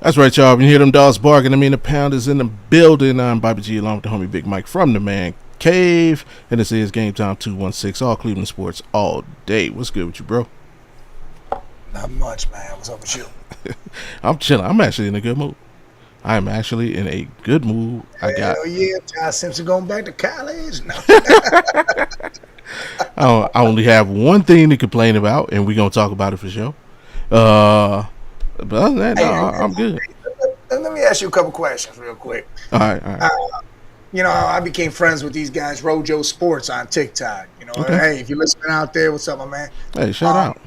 That's right, y'all. When you hear them dogs barking, I mean the pound is in the building. I'm Bobby G along with the homie Big Mike from the Man Cave. And this is GameTime216, all Cleveland sports all day. What's good with you, bro? Not much, man. What's up with you? I'm chilling. I'm actually in a good mood. I am actually in a good mood. Hell yeah, Josh Simpson going back to college. No. I only have one thing to complain about, and we're going to talk about it for sure. But other than that, no, I'm good. Let me ask you a couple questions real quick. All right. I became friends with these guys, Rojo Sports on TikTok. Okay. Hey, if you're listening out there, what's up, my man? Hey, shout out.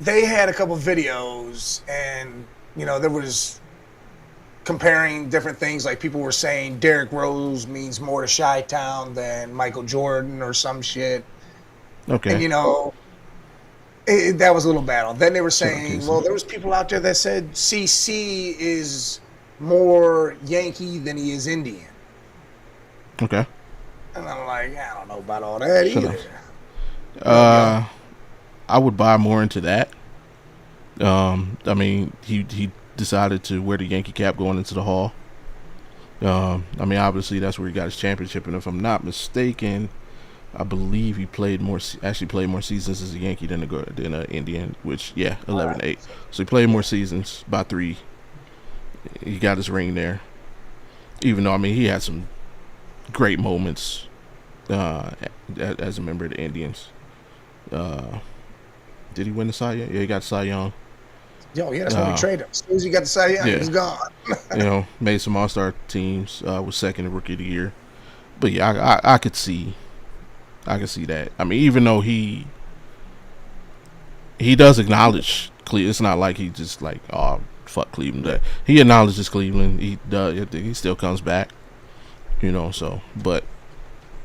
They had a couple videos, and there was comparing different things. Like people were saying Derrick Rose means more to Chi-Town than Michael Jordan or some shit. Okay. And that was a little battle. Then they were saying, well, there was people out there that said CC is more Yankee than he is Indian. Okay. And I'm like, I don't know about all that either. I would buy more into that. I mean, he decided to wear the Yankee cap going into the Hall. I mean, obviously that's where he got his championship, and if I'm not mistaken, I believe he played more seasons as a Yankee than an Indian, which 11-8. So he played more seasons by 3. He got his ring there, even though I mean he had some great moments as a member of the Indians. Did he win the Cy Young? Yeah, he got Cy Young. Yo, yeah, that's why we traded him. As soon as he got the Cy Young, he was gone. Made some All-Star teams. Was second in Rookie of the Year. But yeah, I could see that. I mean, even though he does acknowledge Cleveland, it's not like he just like, oh, fuck Cleveland. He acknowledges Cleveland. He does. He still comes back. So, but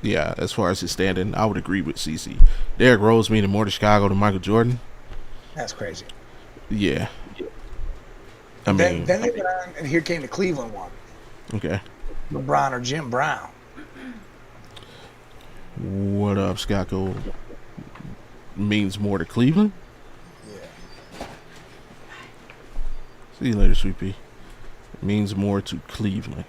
yeah, as far as his standing, I would agree with CC. Derrick Rose meaning more to Chicago than Michael Jordan. That's crazy. Yeah. Then they went on, and here came the Cleveland one. Okay. LeBron or Jim Brown. What up, Scacco? Means more to Cleveland? Yeah. See you later, Sweet Pea. Means more to Cleveland.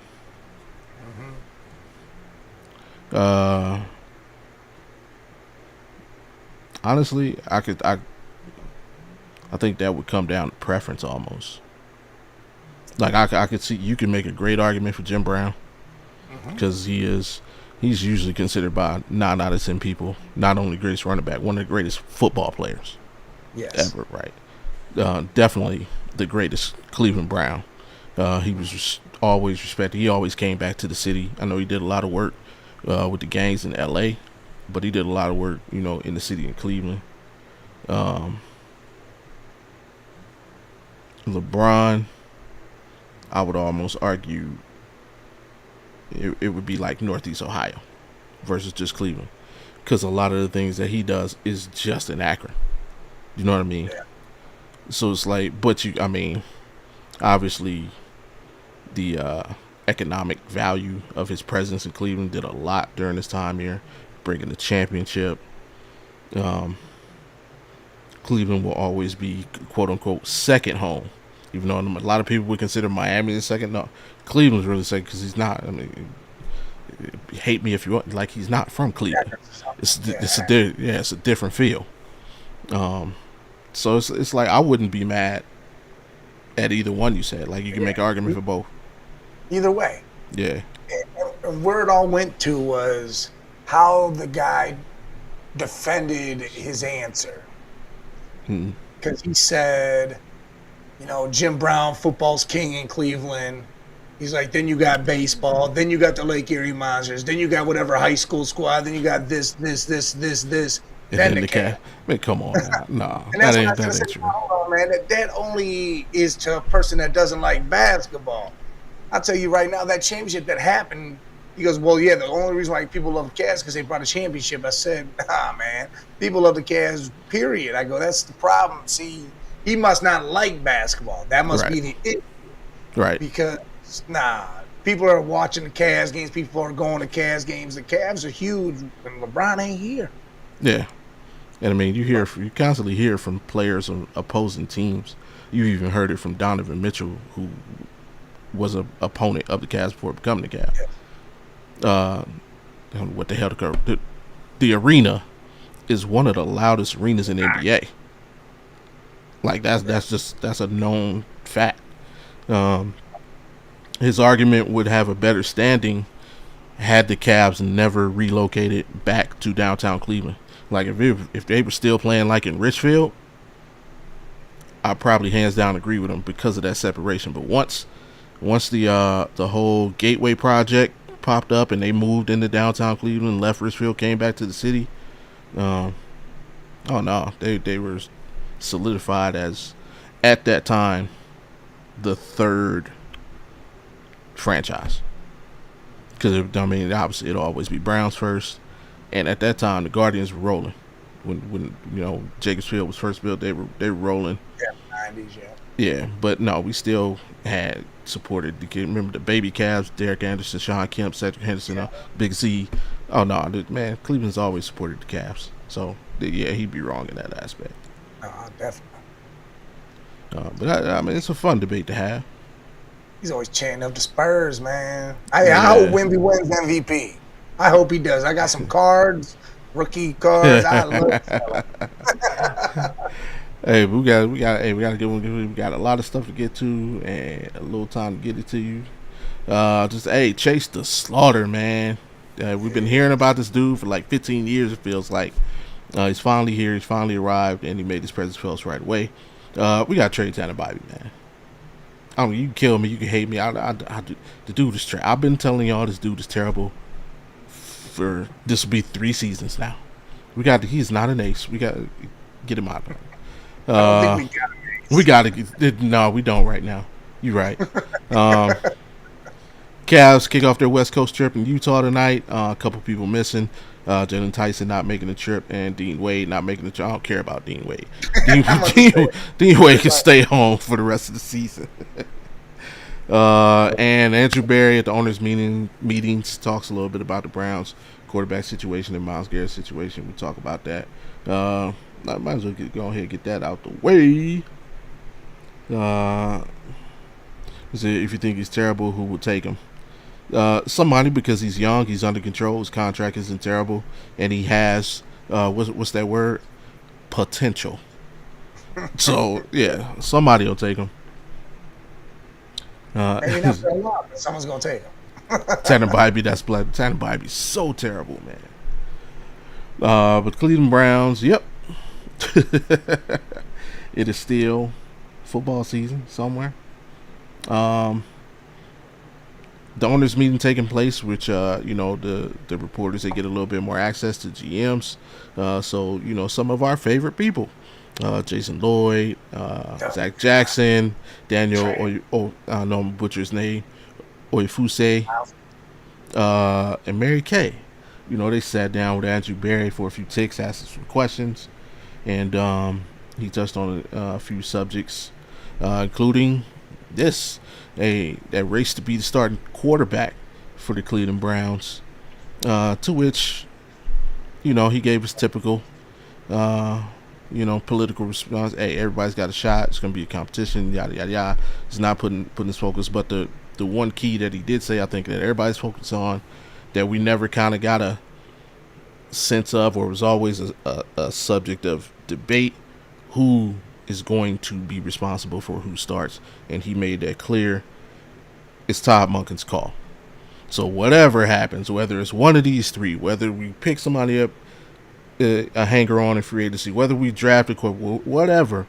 Mm-hmm. Honestly, I think that would come down to preference almost. Like I could see you can make a great argument for Jim Brown because he's usually considered by 9 out of 10 people not only the greatest running back, one of the greatest football players ever. Right? Definitely the greatest Cleveland Brown. He was always respected. He always came back to the city. I know he did a lot of work with the gangs in L.A., but he did a lot of work, in the city in Cleveland. LeBron, I would almost argue it would be like Northeast Ohio versus just Cleveland, because a lot of the things that he does is just in Akron. You know what I mean? Yeah. So it's like, I mean, obviously the economic value of his presence in Cleveland did a lot during his time here, bringing the championship. Cleveland will always be quote unquote second home, even though a lot of people would consider Miami the second. No, Cleveland's really second because he's not. I mean, hate me if you want, like he's not from Cleveland. It's a different feel. So it's like I wouldn't be mad at either one you said. Like you can make an argument for both. Either way. Yeah. And where it all went to was how the guy defended his answer. Because he said, Jim Brown, football's king in Cleveland. He's like, then you got baseball, then you got the Lake Erie Monsters, then you got whatever high school squad, then you got this. And then the cat. Man, come on, nah, that ain't true. Hold on, man. That only is to a person that doesn't like basketball. I'll tell you right now, that championship that happened. He goes, well, yeah, the only reason why people love the Cavs is because they brought a championship. I said, man, people love the Cavs, period. I go, that's the problem. See, he must not like basketball. That must be the issue. Right. Because, people are watching the Cavs games. People are going to Cavs games. The Cavs are huge, and LeBron ain't here. Yeah. And I mean, you constantly hear from players on opposing teams You even heard it from Donovan Mitchell, who was an opponent of the Cavs before becoming the Cavs. I don't know what the hell the arena is one of the loudest arenas in the NBA. Like that's a known fact. His argument would have a better standing had the Cavs never relocated back to downtown Cleveland. Like if they were still playing like in Richfield, I probably hands down agree with them because of that separation. But once the whole Gateway project popped up and they moved into downtown Cleveland, left Richfield, came back to the city, oh no, they were solidified as at that time the third franchise. Because obviously it'll always be Browns first, and at that time the Guardians were rolling. When Jacobs Field was first built, they were rolling. Yeah, 90s, yeah. Yeah, but no, we still had supported. Remember the baby Cavs, Derek Anderson, Sean Kemp, Cedric Henderson, Big Z. Oh no, man, Cleveland's always supported the Cavs. So yeah, he'd be wrong in that aspect. Definitely. But I mean, it's a fun debate to have. He's always chanting up the Spurs, man. I hope Wemby wins MVP. I hope he does. I got some cards, rookie cards. I love it. Hey, we got a lot of stuff to get to and a little time to get it to you. Chase the Slaughter, man. We've been hearing about this dude for like 15 years. It feels like he's finally here. He's finally arrived, and he made his presence felt right away. We got Trey Bibee, man. I mean, you can kill me, you can hate me. The dude is terrible. I've been telling y'all this dude is terrible for this will be 3 seasons now. He's not an ace. We got to get him out there. I don't think we got an ace. We got to. No, we don't right now. You're right. Cavs kick off their West Coast trip in Utah tonight. A couple people missing. Jalen Tyson not making the trip, and Dean Wade not making the trip. I don't care about Dean Wade. Dean Wade can stay home for the rest of the season. And Andrew Berry at the owners' meetings talks a little bit about the Browns quarterback situation and Myles Garrett's situation. We talk about that. I might as well go ahead and get that out the way. If you think he's terrible, who will take him? Somebody, because he's young, he's under control, his contract isn't terrible, and he has what's that word? Potential. So yeah, somebody will take him. Maybe not for a lot, but someone's gonna take him. Tanner Bibee, that's blood. Tanner Bibee's so terrible, man. But Cleveland Browns, yep. It is still football season somewhere. The owners' meeting taking place, which the reporters, they get a little bit more access to GMs. So some of our favorite people, Jason Lloyd, Zach Jackson, Daniel I know I'm butcher his name, Oyefuse, and Mary Kay. They sat down with Andrew Berry for a few ticks, asked some questions, and he touched on a few subjects, including that race to be the starting quarterback for the Cleveland Browns, to which he gave his typical political response. Hey, everybody's got a shot, it's going to be a competition, yada yada yada. He's not putting his focus, but the one key that he did say, I think, that everybody's focused on, that we never kind of got a sense of, or was always a subject of debate, who is going to be responsible for who starts, and he made that clear. It's Todd Monken's call. So whatever happens, whether it's one of these three, whether we pick somebody up, a hanger on in free agency, whether we draft a quarterback, whatever,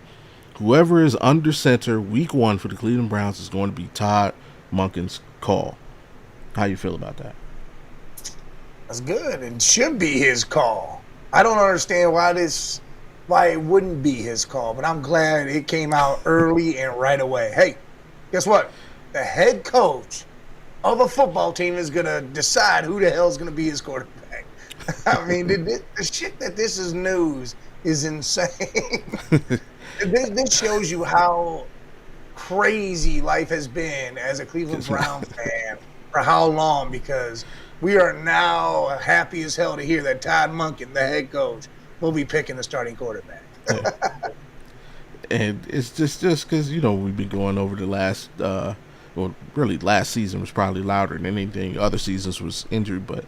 whoever is under center week 1 for the Cleveland Browns is going to be Todd Monken's call. How you feel about that? That's good. It should be his call. I don't understand why it wouldn't be his call, but I'm glad it came out early and right away. Hey, guess what? The head coach of a football team is going to decide who the hell is going to be his quarterback. I mean, the shit that this is news is insane. This shows you how crazy life has been as a Cleveland Browns fan for how long, because we are now happy as hell to hear that Todd Monken, the head coach, will be picking the starting quarterback. And it's just because we've been going over the last well, really last season was probably louder than anything. Other seasons was injury, but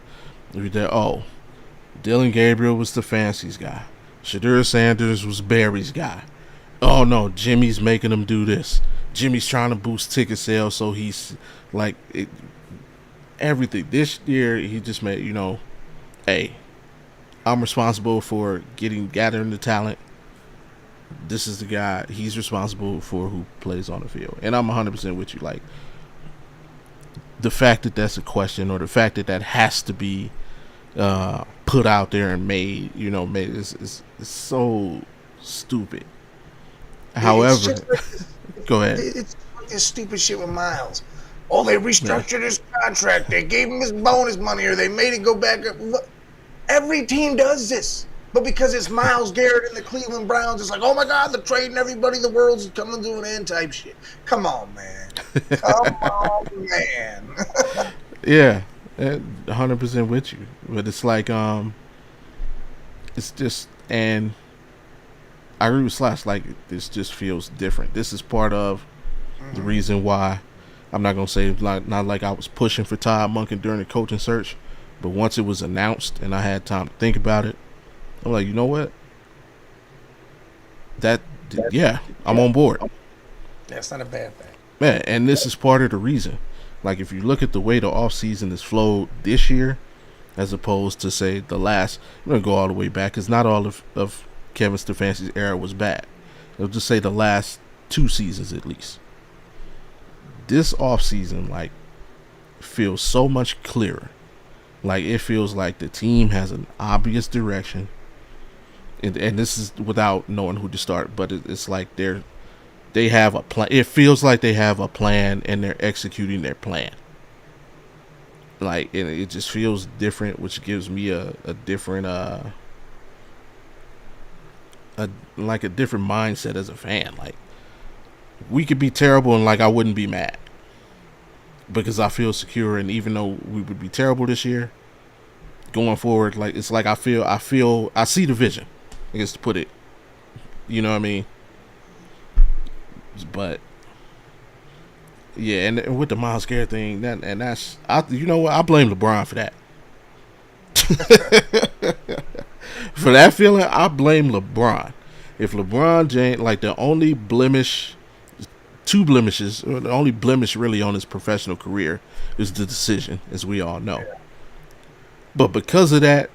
we did. Oh, Dylan Gabriel was the Fancy's guy. Shadur Sanders was Barry's guy. Oh no, Jimmy's making him do this. Jimmy's trying to boost ticket sales, so he's like everything. This year, he just made hey, I'm responsible for gathering the talent. This is the guy. He's responsible for who plays on the field, and I'm 100% with you. Like the fact that that's a question, or the fact that that has to be put out there and made is so stupid. However, go ahead. It's like this stupid shit with Miles. Oh, they restructured his contract. They gave him his bonus money, or they made it go back up. Every team does this. But because it's Myles Garrett and the Cleveland Browns, it's like, oh my God, they're trading everybody. The world's coming to an end type shit. Come on, man. Come on, man. Yeah, 100% with you. But it's like, it's just, and I agree with Slash, like, this just feels different. This is part of the reason why I'm not going to say, not like I was pushing for Todd Monken during the coaching search, but once it was announced and I had time to think about it, I'm like, you know what? I'm on board. That's not a bad thing. Man, and this is part of the reason. Like, if you look at the way the offseason has flowed this year, as opposed to, say, the last, I'm going to go all the way back, because not all of Kevin Stefanski's era was bad. I'll just say the last 2 seasons at least. This offseason, like, feels so much clearer. Like, it feels like the team has an obvious direction. And this is without knowing who to start, but it's like they have a plan. It feels like they have a plan and they're executing their plan. Like, and it just feels different, which gives me a different a different mindset as a fan. Like, we could be terrible and like I wouldn't be mad because I feel secure, and even though we would be terrible this year, going forward, like it's like I see the vision. I guess to put it, you know what I mean? But yeah, and with the Myles Garrett thing, that's you know what? I blame LeBron for that. For that feeling, I blame LeBron. If LeBron James, like the only blemish, 2 blemishes, or the only blemish really on his professional career is the decision, as we all know. But because of that,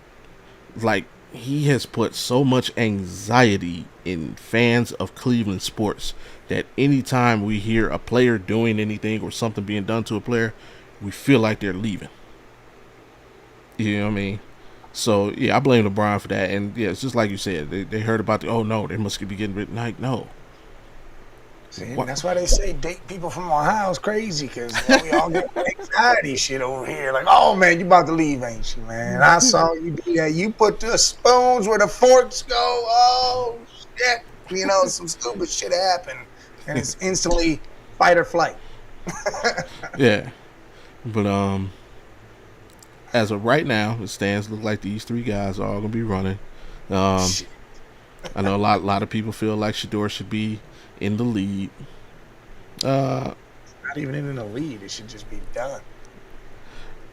like, he has put so much anxiety in fans of Cleveland sports that anytime we hear a player doing anything or something being done to a player, we feel like they're leaving. You know what I mean? So, yeah, I blame LeBron for that. And, yeah, it's just like you said. They heard about oh, no, they must be getting rid. Like, no. See, that's why they say date people from Ohio is crazy, because we all get anxiety shit over here. Like, oh, man, you about to leave, ain't you, man? I saw you do that. You put the spoons where the forks go. Oh, shit. You know, some stupid shit happened, and it's instantly fight or flight. Yeah. But, as of right now, it stands look like these 3 guys are all going to be running. I know a lot of people feel like Shador should be in the lead. Not even in the lead. It should just be done.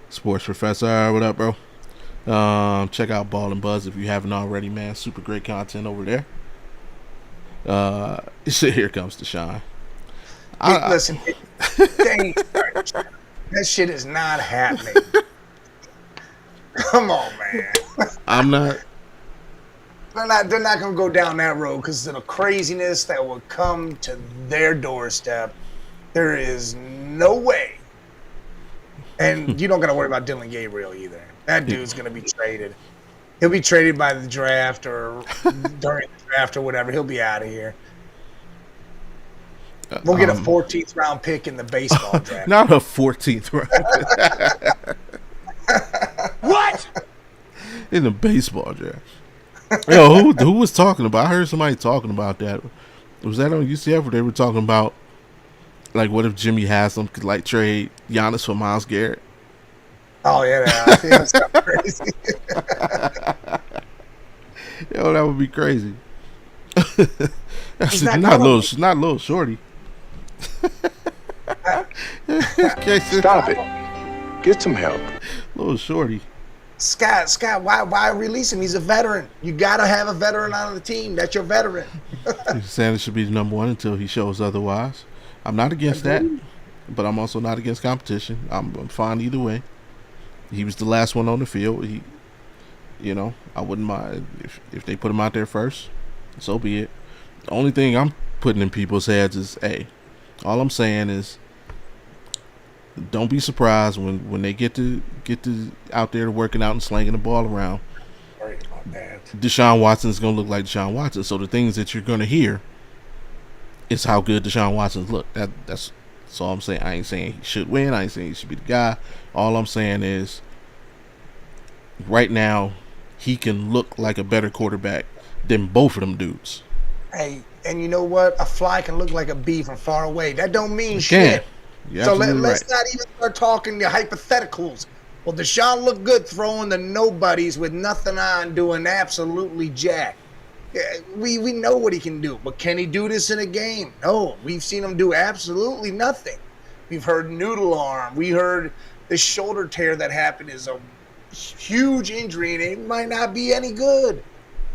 Sports Professor, what up, bro? Check out Ball and Buzz if you haven't already, man. Super great content over there. Here comes Deshaun. Listen, that shit is not happening. Come on, man. I'm not. They're not going to go down that road because of the craziness that will come to their doorstep. There is no way. And you don't got to worry about Dylan Gabriel either. That dude's going to be traded. He'll be traded by the draft or during the draft or whatever. He'll be out of here. We'll get a 14th round pick in the baseball draft. Not a 14th round. What? In the baseball draft. Yo, who was talking about? I heard somebody talking about that. Was that on UCF where they were talking about, like, what if Jimmy Haslam could, like, trade Giannis for Myles Garrett? Oh, yeah, I think that's crazy. Yo, that would be crazy. He's She's not not gonna little. make She's not little shorty. Stop it. Get some help. Little shorty. Scott, why release him? He's a veteran. You gotta have a veteran on the team. That's your veteran. Sanders should be the number one until he shows otherwise. I'm not against that, but I'm also not against competition. I'm fine either way. He was the last one on the field. I wouldn't mind if they put him out there first. So be it. The only thing I'm putting in people's heads is, hey, all I'm saying is, don't be surprised when they get to out there working out and slinging the ball around. Sorry about that. Deshaun Watson is going to look like Deshaun Watson. So the things that you're going to hear is how good Deshaun Watson's look. That's all I'm saying. I ain't saying he should win. I ain't saying he should be the guy. All I'm saying is, right now, he can look like a better quarterback than both of them dudes. Hey, and you know what? A fly can look like a bee from far away. That don't mean shit. So let's not even start talking the hypotheticals. Well, Deshaun looked good throwing the nobodies with nothing on, doing absolutely jack. We know what he can do, but can he do this in a game? No, we've seen him do absolutely nothing. We've heard noodle arm. We heard the shoulder tear that happened is a huge injury, and it might not be any good.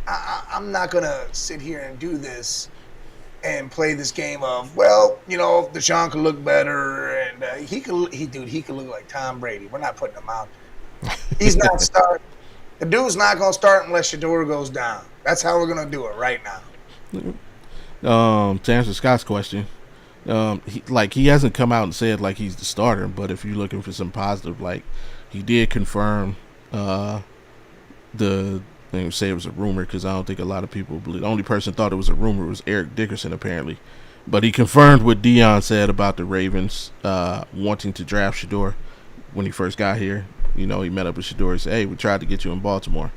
I'm not gonna sit here and do this and play this game of, well, Deshaun could look better, and he could look like Tom Brady. We're not putting him out there. He's not starting. The dude's not gonna start unless Shador goes down. That's how we're gonna do it right now. To answer Scott's question, he hasn't come out and said like he's the starter, but if you're looking for some positive, like he did confirm they say it was a rumor, because I don't think a lot of people believe. The only person thought it was a rumor was Eric Dickerson, apparently. But he confirmed what Dion said about the Ravens wanting to draft Shador when he first got here. He met up with Shador and said, hey, we tried to get you in Baltimore.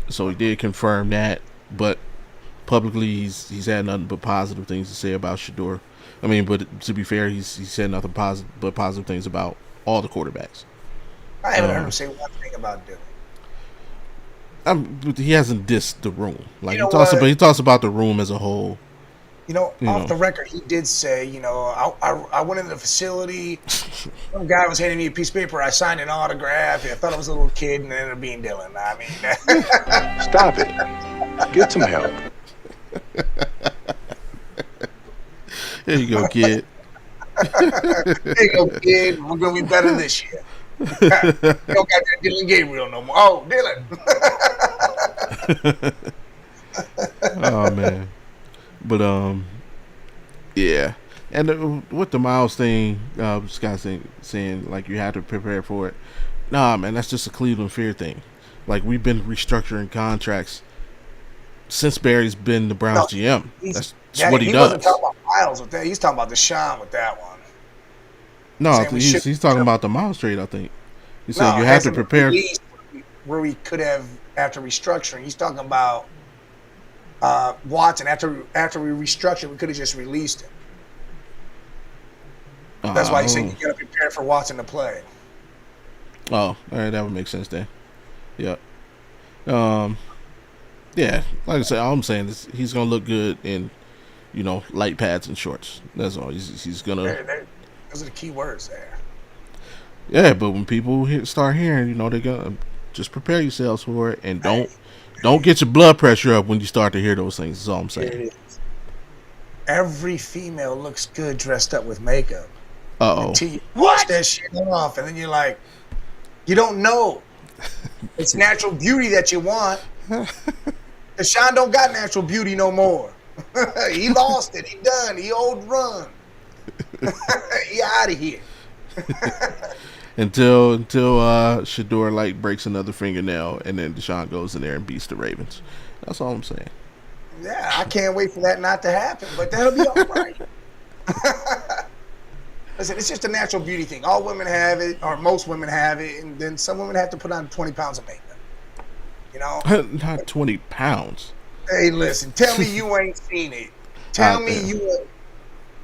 So he did confirm that. But publicly, he's had nothing but positive things to say about Shador. I mean, but to be fair, he's said nothing but positive things about all the quarterbacks. I haven't heard him say one thing about Dylan. He hasn't dissed the room. Like he talks about the room as a whole. Off the record, he did say, I went into the facility. Some guy was handing me a piece of paper. I signed an autograph. I thought I was a little kid, and it ended up being Dylan. I mean, stop it. Get some help. There you go, kid. There you go, kid. We're gonna be better this year. You don't got that Dylan Gabriel no more. Oh, Dylan. Oh man, but yeah, and with the Miles thing, Scott saying like you have to prepare for it. Nah, man, that's just a Cleveland fear thing. Like, we've been restructuring contracts since Barry's been the Browns GM. That's what he does. He wasn't talking about Miles with that. He's talking about Deshaun with that one. No, he's talking about the Miles trade, I think. He said you have to prepare. Where we could have, after restructuring, he's talking about Watson. After we restructured, we could have just released him. That's why he's saying you got to prepare for Watson to play. Oh, all right, that would make sense then. Yeah. Yeah, like I said, all I'm saying is he's gonna look good in, light pads and shorts. That's all. He's gonna. Those are the key words there. Yeah, but when people start hearing, they're gonna just prepare yourselves for it, and don't get your blood pressure up when you start to hear those things. That's all I'm saying. Every female looks good dressed up with makeup. Until you wash that shit off, and then you're like, you don't know. It's natural beauty that you want. Deshaun don't got natural beauty no more. He lost it. He done. He old run. He out of here. until Shador breaks another fingernail, and then Deshaun goes in there and beats the Ravens. That's all I'm saying. Yeah, I can't wait for that not to happen, but that'll be all right. Listen, it's just a natural beauty thing. All women have it, or most women have it, and then some women have to put on 20 pounds of makeup. Not 20 pounds. Hey, listen, tell me you ain't seen it. Tell me you ain't.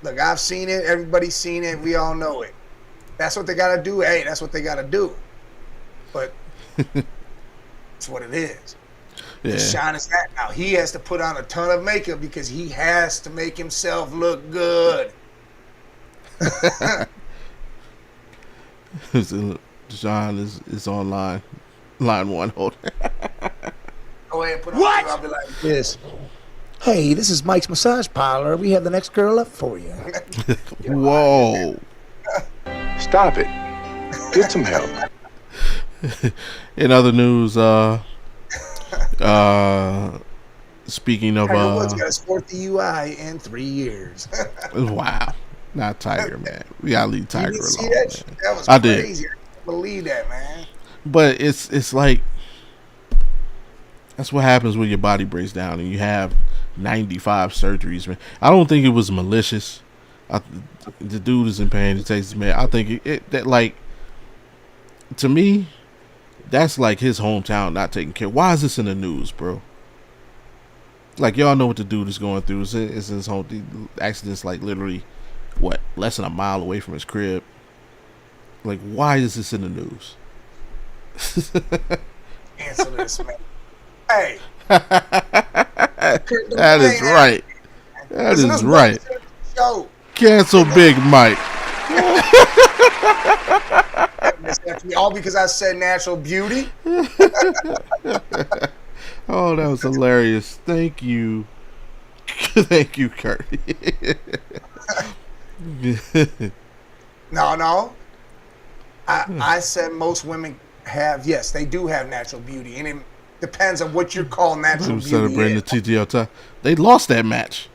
Look, I've seen it. Everybody's seen it. We all know it. That's what they got to do. Hey, that's what they got to do. But it's what it is. Yeah. Sean is that now. He has to put on a ton of makeup because he has to make himself look good. Sean is on line one. Hold. Go ahead, put on. What? I'll be like this. Hey, this is Mike's massage parlor. We have the next girl up for you. Whoa. Stop it. Get some help. In other news, speaking of Tiger Woods got his 4th DUI in 3 years. Wow. Not Tiger, man. We gotta leave Tiger alone. See that? Man. That was I crazy. did. I can't believe that, man. But it's like that's what happens when your body breaks down and you have 95 surgeries, man. I don't think it was malicious. The dude is in pain. He takes his man. I think that like, to me, that's like his hometown not taking care. Why is this in the news, bro? Like, y'all know what the dude is going through. It's his home. The accident's like literally, what, less than a mile away from his crib. Like, why is this in the news? Answer this, man. Hey. That is right. That is right. Show. Cancel Big Mike. All because I said natural beauty. Oh, that was hilarious. Thank you. Thank you, Kurt. No. I said most women have, yes, they do have natural beauty. And it depends on what you're calling natural beauty. Celebrating the TTL time. They lost that match.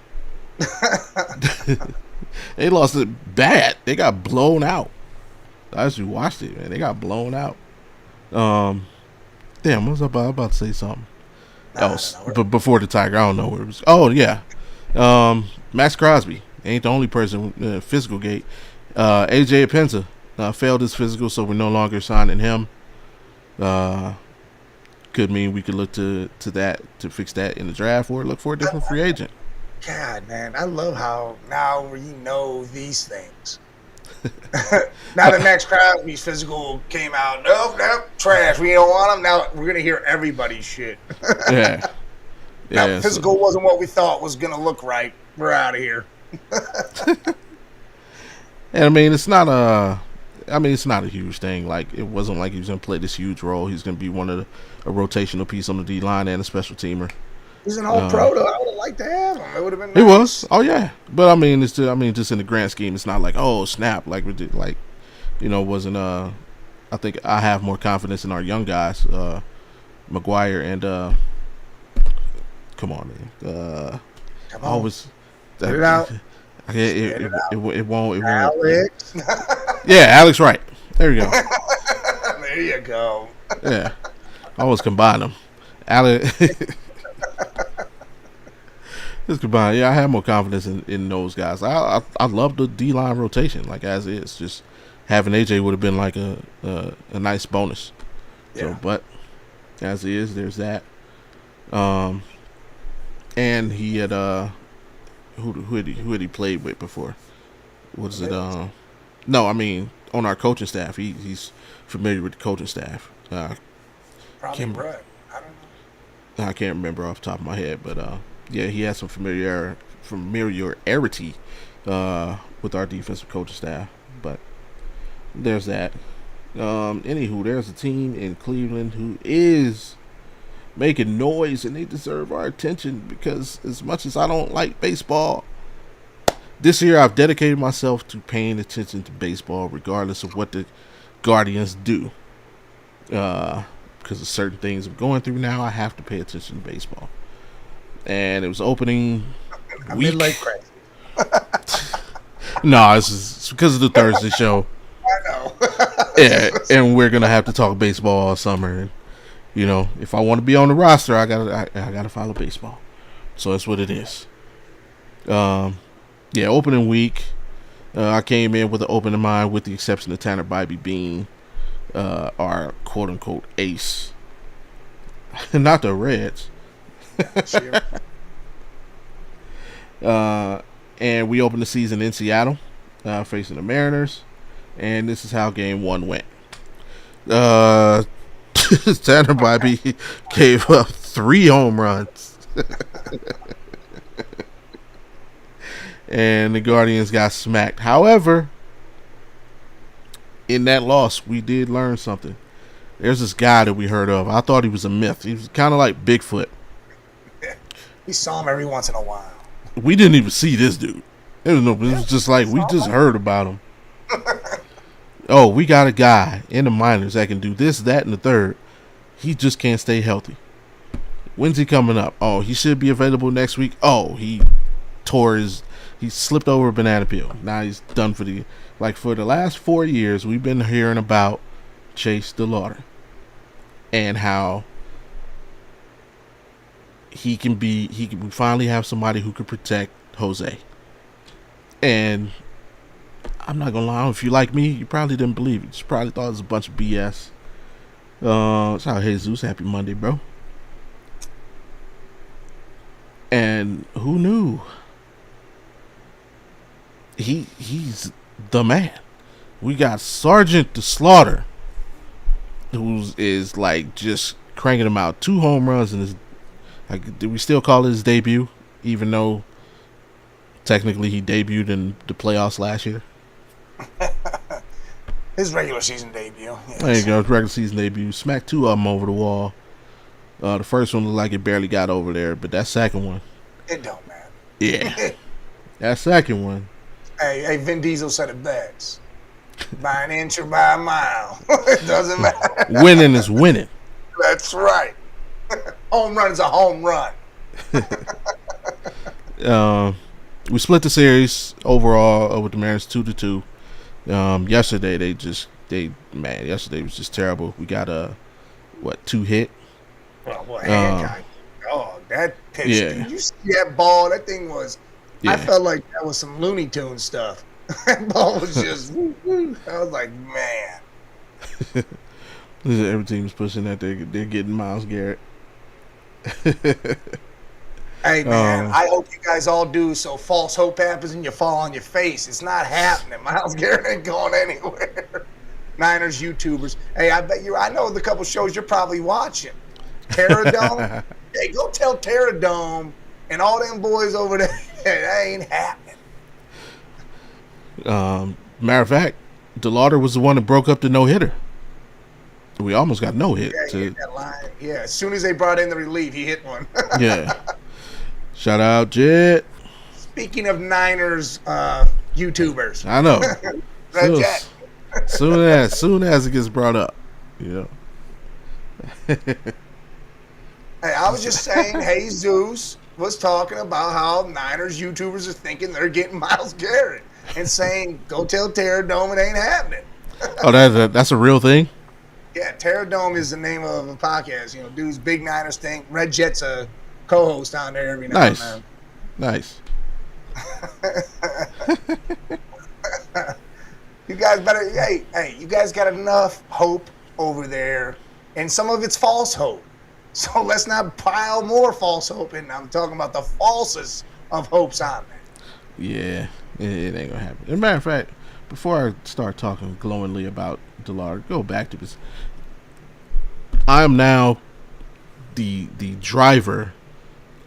They lost it bad. They got blown out. I actually watched it, man. They got blown out. Damn, what was I about to say something? But before the Tiger, I don't know where it was. Oh, yeah. Max Crosby ain't the only person in the physical gate. AJ Penta failed his physical, so we're no longer signing him. Could mean we could look to that to fix that in the draft or look for a different free agent. God, man, I love how now we know these things. Now that Max Crosby's physical came out, nope, trash. We don't want him. Now we're gonna hear everybody's shit. Yeah. Now physical wasn't what we thought was gonna look right. We're out of here. And I mean, it's not a huge thing. Like, it wasn't like he was gonna play this huge role. He's gonna be a rotational piece on the D line and a special teamer. He's an all-pro, though. I would have liked to have him. It would have been nice. He was. Oh, yeah. But, I mean, just in the grand scheme, it's not like, oh, snap. Like, we did, like, wasn't, I think I have more confidence in our young guys, McGuire and, come on, man. Come on. Always. Get it out. It won't. Alex. Yeah, Alex Wright. There you go. There you go. Yeah. I always combine them. Alex. Just combined. Yeah, I have more confidence in those guys. I love the D-line rotation, like, as is. Just having AJ would have been like a nice bonus. Yeah. So, but as is, there's that. And he had who had he played with before? What is it? No, I mean, on our coaching staff. He's familiar with the coaching staff. Probably Brett. I don't know. I can't remember off the top of my head, but yeah, he has some familiarity with our defensive coaching staff. But there's that. Anywho, there's a team in Cleveland who is making noise, and they deserve our attention because as much as I don't like baseball, this year I've dedicated myself to paying attention to baseball regardless of what the Guardians do. Because of certain things I'm going through now, I have to pay attention to baseball. And it was opening week. No, it's because of the Thursday show. I know. Yeah, and we're gonna have to talk baseball all summer. And, if I want to be on the roster, I gotta follow baseball. So that's what it is. Yeah, opening week. I came in with an open mind, with the exception of Tanner Bibee being our quote unquote ace. Not the Reds. And we opened the season in Seattle, facing the Mariners, and this is how game 1 went. Tanner Bibee gave up 3 home runs. And the Guardians got smacked. However, in that loss, we did learn something. There's this guy that we heard of. I thought he was a myth. He was kind of like Bigfoot. We saw him every once in a while. We didn't even see this dude. It was just like we just heard about him. Oh, we got a guy in the minors that can do this, that, and the third. He just can't stay healthy. When's he coming up? Oh, he should be available next week. Oh, he slipped over a banana peel. Now he's done for the last 4 years. We've been hearing about Chase DeLauter and how we finally have somebody who could protect Jose. And I'm not gonna lie, if you like me, you probably didn't believe it. You probably thought it was a bunch of BS. Shout out Jesus, happy Monday, bro. And who knew? He's the man. We got Sergeant the Slaughter, who is like just cranking him out 2 home runs in his. Do we still call it his debut, even though technically he debuted in the playoffs last year? His regular season debut. Yes. There you go, regular season debut. Smacked 2 of them over the wall. The first one looked like it barely got over there, but that second one, it don't matter. Yeah, that second one. Hey, Vin Diesel said it best. By an inch or by a mile, it doesn't matter. Winning is winning. That's right. Home run is a home run. We split the series overall with the Mariners 2-2. Yesterday yesterday was just terrible. We got 2 hit. Well, Hancock, that pitch. Yeah. Did you see that ball? That thing was. Yeah. I felt like that was some Looney Tunes stuff. That ball was just. Woo. I was like, man. Every team's pushing that. They're getting Myles Garrett. Hey, man, I hope you guys all do so false hope happens and you fall on your face. It's not happening. Myles Garrett ain't going anywhere. Niners YouTubers. Hey, I know the couple shows you're probably watching. Terradome. Hey, go tell Terradome and all them boys over there that ain't happening. Matter of fact, DeLauter was the one that broke up the no-hitter. We almost got no hit. That line. Yeah, as soon as they brought in the relief, he hit one. Yeah. Shout out, Jet. Speaking of Niners YouTubers. I know. Jet. Soon as it gets brought up. Yeah. Hey, I was just saying, Jesus was talking about how Niners YouTubers are thinking they're getting Myles Garrett and saying, go tell Terradome it ain't happening. Oh, that's a real thing? Yeah, Terradome is the name of a podcast. You know, dude's big Niners thing. Red Jet's a co-host down there every now and then. Nice. You guys better, hey, you guys got enough hope over there, and some of it's false hope. So let's not pile more false hope in. I'm talking about the falsest of hopes on there. Yeah, it ain't gonna happen. As a matter of fact, before I start talking glowingly about DeLauter, go back to this. I am now the driver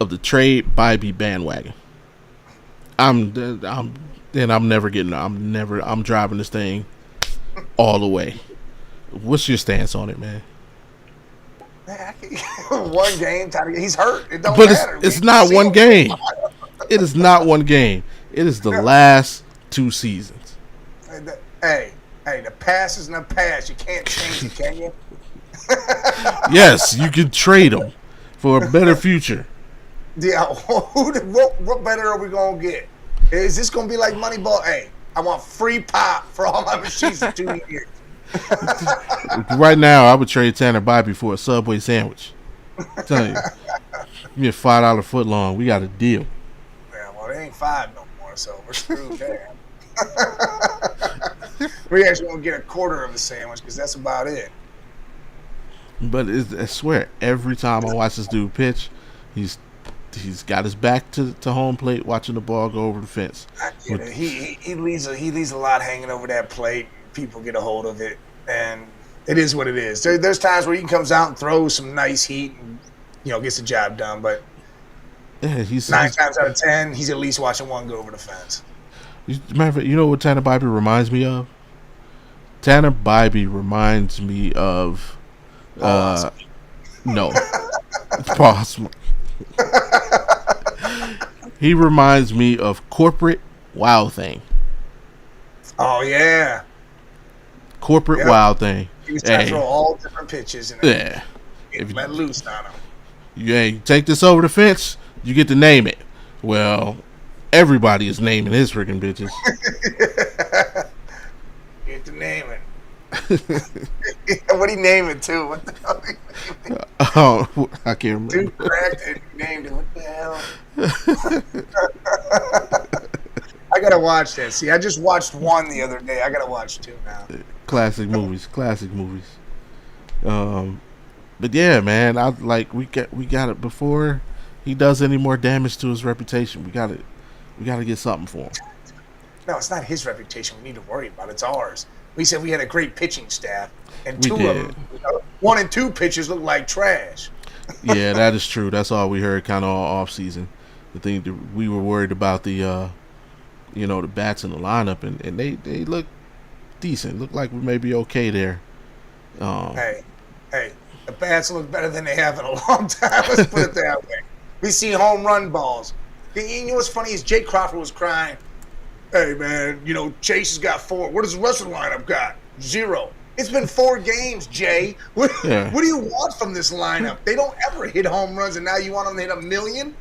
of the trade Bibee bandwagon. I'm driving this thing all the way. What's your stance on it, man? One game, he's hurt. It don't matter. It's not one game. It is not one game. It is the last 2 seasons. Hey, the past is not past. You can't change it, can you? Yes, you can trade them for a better future. Yeah, what better are we gonna get? Is this gonna be like Moneyball? Hey, I want free pop for all my machines for 2 years. Right now, I would trade Tanner Bibee for a Subway sandwich. I'm telling you, give me a $5 foot long. We got a deal. Yeah, well, it ain't 5 no more, so we're screwed there. We actually gonna get a quarter of a sandwich because that's about it. But I swear, every time I watch this dude pitch, he's got his back to home plate, watching the ball go over the fence. He leaves a lot hanging over that plate. People get a hold of it, and It is what it is. There's times where he comes out and throws some nice heat and, gets the job done. But Yeah, nine times out of 10, he's at least watching one go over the fence. Matter of fact, you know what Tanner Bibee reminds me of? Tanner Bibee reminds me of no. Possible. He reminds me of corporate Wild Thing. Oh yeah. Corporate Wild Thing. He was trying to throw all different pitches and if you let loose on him. You take this over the fence, you get to name it. Well, everybody is naming his freaking bitches. Get to name it. What did he name it to? What the hell did he name it? Oh, I can't remember. Dude cracked it and named it. What the hell? I gotta watch that. See, I just watched one the other day. I gotta watch two now. Classic movies. But yeah, man, we got it before he does any more damage to his reputation. We got to get something for him. No, it's not his reputation we need to worry about. It's ours. We said we had a great pitching staff, and We two did. of them, 1 and 2 pitchers look like trash. Yeah, that is true. That's all we heard kind of all off season. The thing that we were worried about the bats in the lineup, and they look decent. Look like we may be okay there. Hey, the bats look better than they have in a long time. Let's put it that way. We see home run balls. You know what's funny is Jake Crawford was crying. Hey man, Chase has got 4. What does the rest of the lineup got? 0. It's been 4 games, Jay. What do you want from this lineup? They don't ever hit home runs, and now you want them to hit 1 million?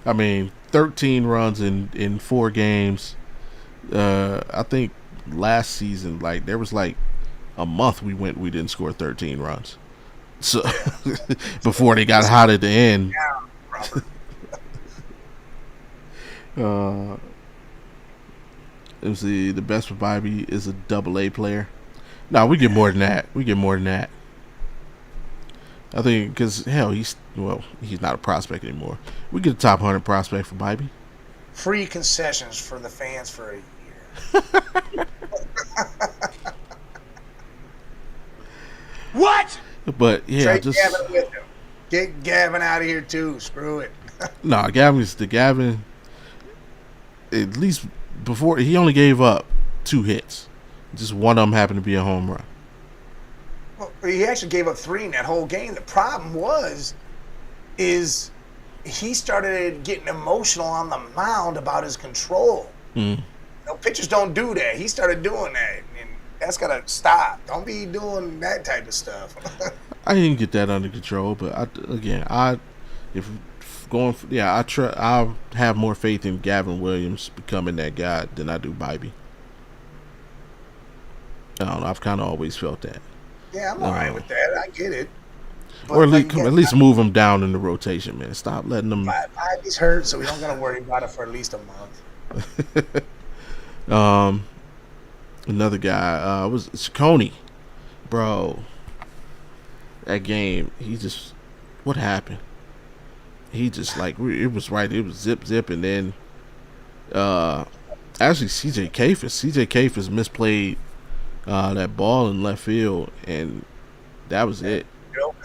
I mean, 13 runs in 4 games. I think last season, there was a month we didn't score 13 runs. So before they got hot at the end. Yeah, Robert. Let's see, the best for Bibee is a AA player. No, we get more than that. I think because he's not a prospect anymore. We get a top 100 prospect for Bibee. Free concessions for the fans for a year. What? But yeah, Trade Gavin with him. Get Gavin out of here too. Screw it. No, Gavin. At least before he only gave up 2 hits. Just one of them happened to be a home run. Well, he actually gave up 3 in that whole game. The problem is he started getting emotional on the mound about his control. Pitchers don't do that. He started doing that, and that's gotta stop. Don't be doing that type of stuff. I didn't get that under control, but I have more faith in Gavin Williams becoming that guy than I do Bibee. I don't know. I've kind of always felt that. Yeah, I'm all right with that. I get it. Or at least move him down in the rotation, man. Stop letting him. He's hurt, so we don't gotta worry about it for at least a month. Another guy was Ciccone, bro. That game, what happened? He just it was right. It was zip, and then actually CJ Kafis misplayed that ball in left field, and that was it.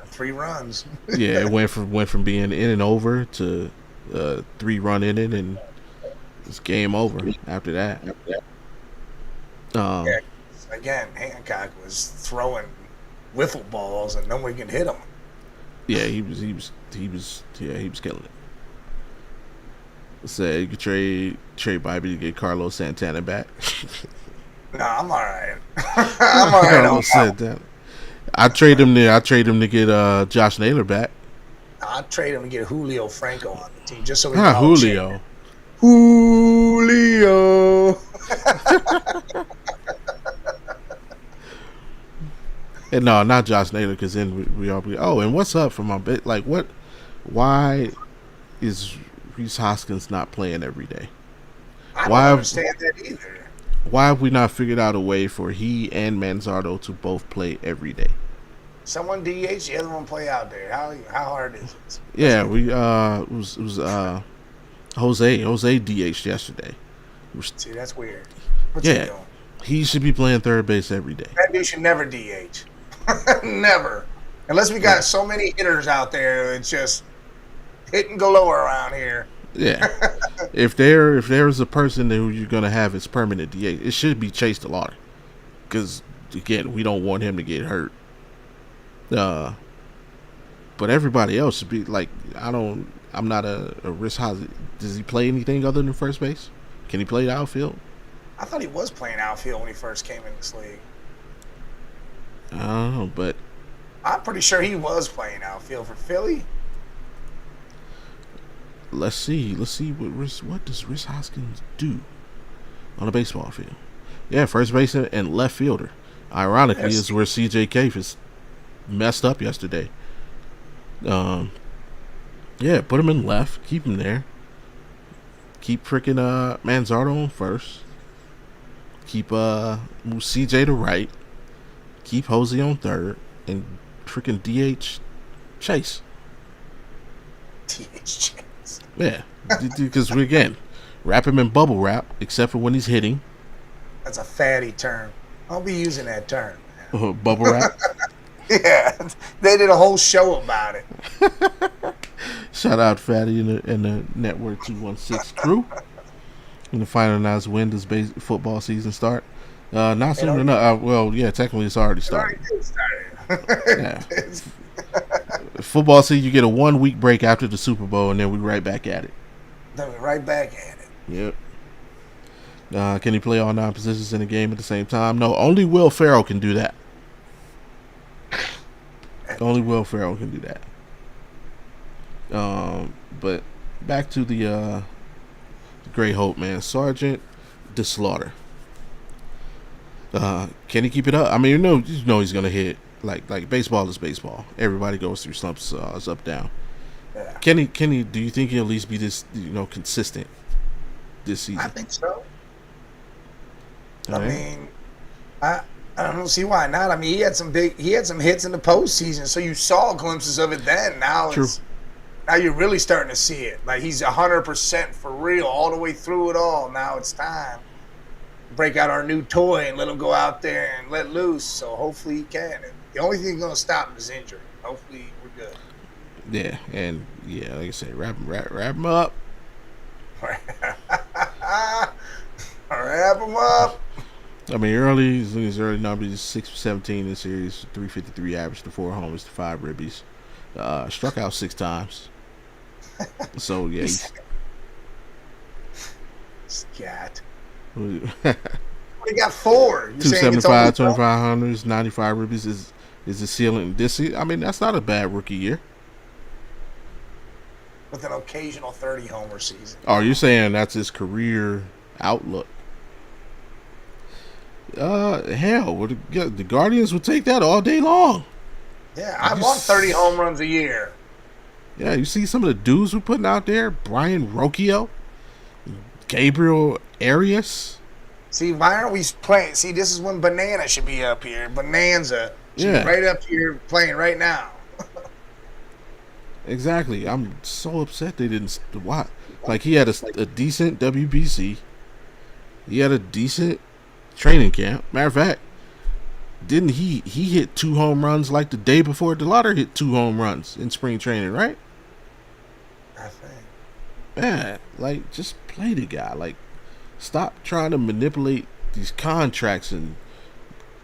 3 runs. Yeah, it went from being in and over to 3-run inning, and it's game over after that. Again, Hancock was throwing wiffle balls, and nobody could hit him. Yeah, he was killing it. Said you could trade Bibee to get Carlos Santana back. No, I'm all right. I'm all right. Santana. I trade him to get Josh Naylor back. I'll trade him to get Julio Franco on the team just so we Not Julio. Julio. And no, not Josh Naylor, because then we all be. Oh, and what's up for my bit? What? Why is Reese Hoskins not playing every day? I don't understand that either. Why have we not figured out a way for he and Manzardo to both play every day? Someone DH, the other one play out there. How hard is it? Yeah, we it was Jose DH yesterday. See, that's weird. What's he doing? He should be playing third base every day. That dude should never DH. Never. Unless we got so many hitters out there, it's just hit and galore around here. Yeah. if there's a person who you're gonna have as permanent DH, it should be Chase DeLauter. Because again, we don't want him to get hurt. But everybody else should be like, I'm not a risk. Does he play anything other than first base? Can he play the outfield? I thought he was playing outfield when he first came in this league. I don't know, but I'm pretty sure he was playing outfield for Philly. let's see what does Rhys Hoskins do on a baseball field? Yeah, first baseman and left fielder. Ironically, Yes. is where CJ Cave is messed up yesterday. Yeah, put him in left, keep him there. Keep freaking Manzardo on first. Keep move CJ to right. Keep Hosey on third, and freaking DH Chase. DH Chase. Yeah, because we again wrap him in bubble wrap, except for when he's hitting. That's a fatty term. I'll be using that term. Bubble wrap. Yeah, they did a whole show about it. Shout out Fatty and the Network 216 crew. In the final announced when does football season start? Not soon enough. Well, yeah, technically it's already started. Yeah. Football season, you get a 1 week break after the Super Bowl, and then we right back at it. Then we're right back at it. Yep. Can he play all 9 positions in the game at the same time? No, only Will Ferrell can do that. Only Will Ferrell can do that. But back to the Great Hope, man. Sergeant DeLauter. Can he keep it up? I mean, you know he's gonna hit. Like baseball is baseball. Everybody goes through slumps. It's up down. Yeah. Can he? Do you think he'll at least be this consistent this season? I think so. All right. I mean, I don't see why not. I mean, he had some hits in the postseason, so you saw glimpses of it then. Now now you're really starting to see it. Like he's 100% for real all the way through it all. Now it's time to break out our new toy and let him go out there and let loose. So hopefully he can. And the only thing going to stop him is injury. Hopefully we're good. Yeah, and yeah, like I said, wrap him up. Wrap him up. I mean, his early numbers, 6 for 17 in the series, 353 average to 4 homers to 5 ribbies. Struck out 6 times. So yeah, Scat. he got 4. You're saying it's 275, only 25 hundreds, 95 ribbies is the ceiling this year. I mean, that's not a bad rookie year. with an occasional 30 homer season. Oh, you're saying that's his career outlook? Hell, the Guardians would take that all day long. Yeah, I want 30 home runs a year. Yeah, you see some of the dudes we're putting out there: Brian Rocchio, Gabriel Arias. See, why aren't we playing? See, this is when Banana should be up here. Bonanza should be right up here playing right now. Exactly. I'm so upset they didn't. Why? Like, he had a decent WBC. He had a decent training camp. Matter of fact, didn't he hit 2 home runs like the day before DeLauter hit 2 home runs in spring training, right? I think. Man, like, just play the guy. Like, stop trying to manipulate these contracts and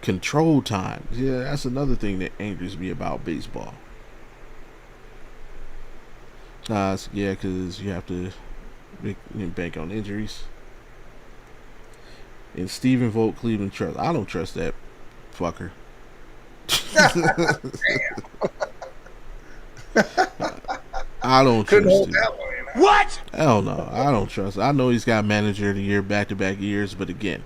control time. Yeah, that's another thing that angers me about baseball. Yeah, because you have to bank on injuries. And Steven Vogt, Cleveland Trust. I don't trust that fucker. I don't Couldn't trust hold him. that one in. What? Hell no, I don't trust. I know he's got manager of the year back-to-back years, but again,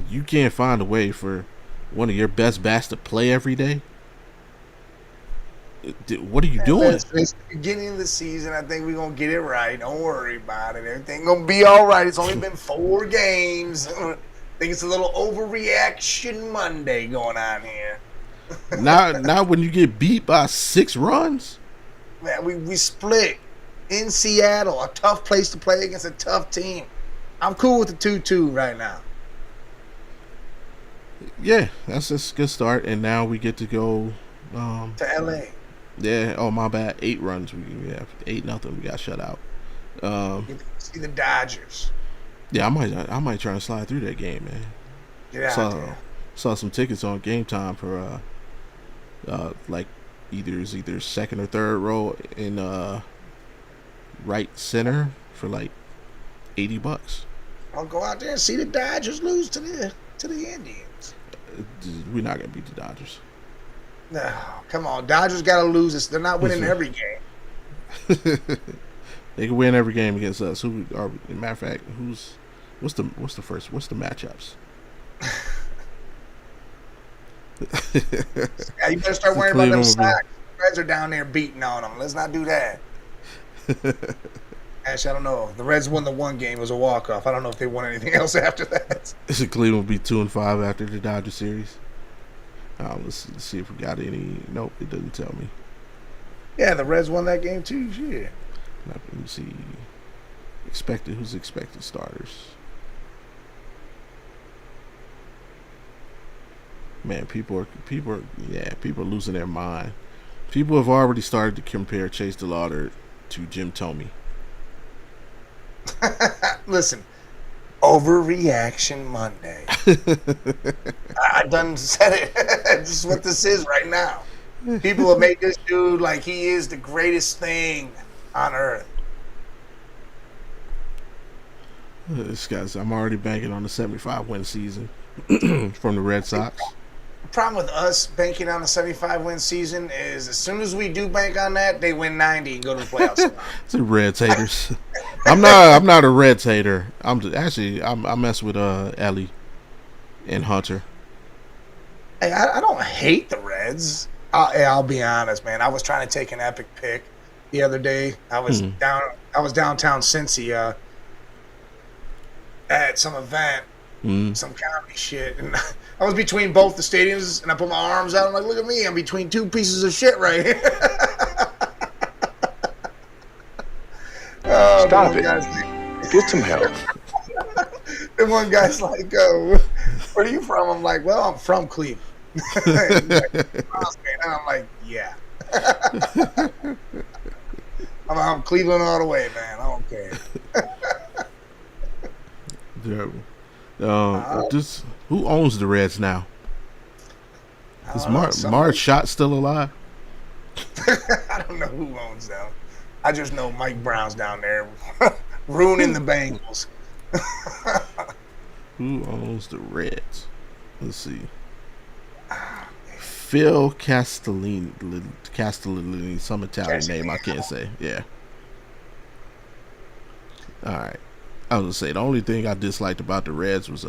you can't find a way for one of your best bats to play every day. What are you doing? It's the beginning of the season. I think we're going to get it right. Don't worry about it. Everything going to be all right. It's only been 4 games. I think it's a little overreaction Monday going on here. Now when you get beat by 6 runs? Man, we split in Seattle, a tough place to play against a tough team. I'm cool with the 2-2 right now. Yeah, that's a good start. And now we get to go. To LA. Yeah. Oh, my bad. 8 runs. We have 8-0. We got shut out. You see the Dodgers. Yeah, I might try to slide through that game, man. Get out Saw there. saw some tickets on Game Time for like either second or third row in right center for like $80. I'll go out there and see the Dodgers lose to the Indians. We're not gonna beat the Dodgers. No, come on. Dodgers got to lose this. They're not winning every game. They can win every game against us. Who are? Matter of fact, what's the matchups? Yeah, you better start worrying about them Sox. The Reds are down there beating on them. Let's not do that. Actually, I don't know. The Reds won the one game. It was a walk-off. I don't know if they won anything else after that. So Cleveland will be 2-5 after the Dodger series. Let's see if we got any. Nope, it doesn't tell me. Yeah, the Reds won that game too. Shit. Let me see. Who's expected starters? Man, people are losing their mind. People have already started to compare Chase DeLauter to Jim Thome. Listen, overreaction Monday. I done said it. This is what this is right now. People have made this dude like he is the greatest thing on earth. This guy's. I'm already banking on the 75-win season from the Red Sox. The problem with us banking on a 75-win season is as soon as we do bank on that, they win 90 and go to the playoffs. It's the Reds haters. I'm not a Reds hater. I mess with Ellie and Hunter. Hey, I don't hate the Reds. I'll be honest, man. I was trying to take an epic pick the other day. I was downtown Cincy at some event, some comedy shit, and I was between both the stadiums, and I put my arms out. I'm like, look at me, I'm between two pieces of shit right here. Stop it. Get some help. And one guy's like, where are you from? I'm like, well, I'm from Cleveland. And I'm like, yeah. I'm Cleveland all the way, man. I don't care. Who owns the Reds now? Is Marge Schott still alive? I don't know who owns them. I just know Mike Brown's down there ruining the Bengals. Who owns the Reds? Let's see. Phil Castellini, some Italian name I can't say. Yeah. All right. I was gonna say the only thing I disliked about the Reds was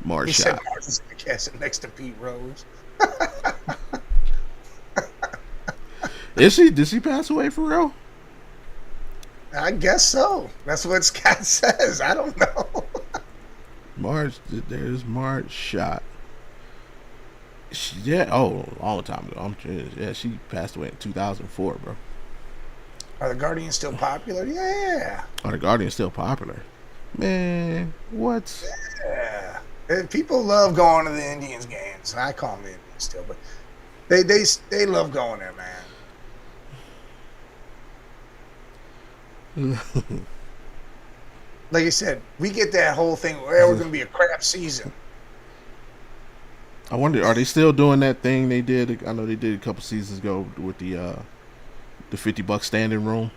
Marge Schott. He said Marge was casting next to Pete Rose. Did she pass away for real? I guess so. That's what Scott says. I don't know. There's Marge Schott. A long time ago. She passed away in 2004, bro. Are the Guardians still popular? Yeah. Are the Guardians still popular? Man, what? Yeah. People love going to the Indians games. I call them Indians still, but they love going there, man. Like I said, we get that whole thing where we're going to be a crap season. I wonder, are they still doing that thing they did? I know they did a couple seasons ago with the $50 standing room.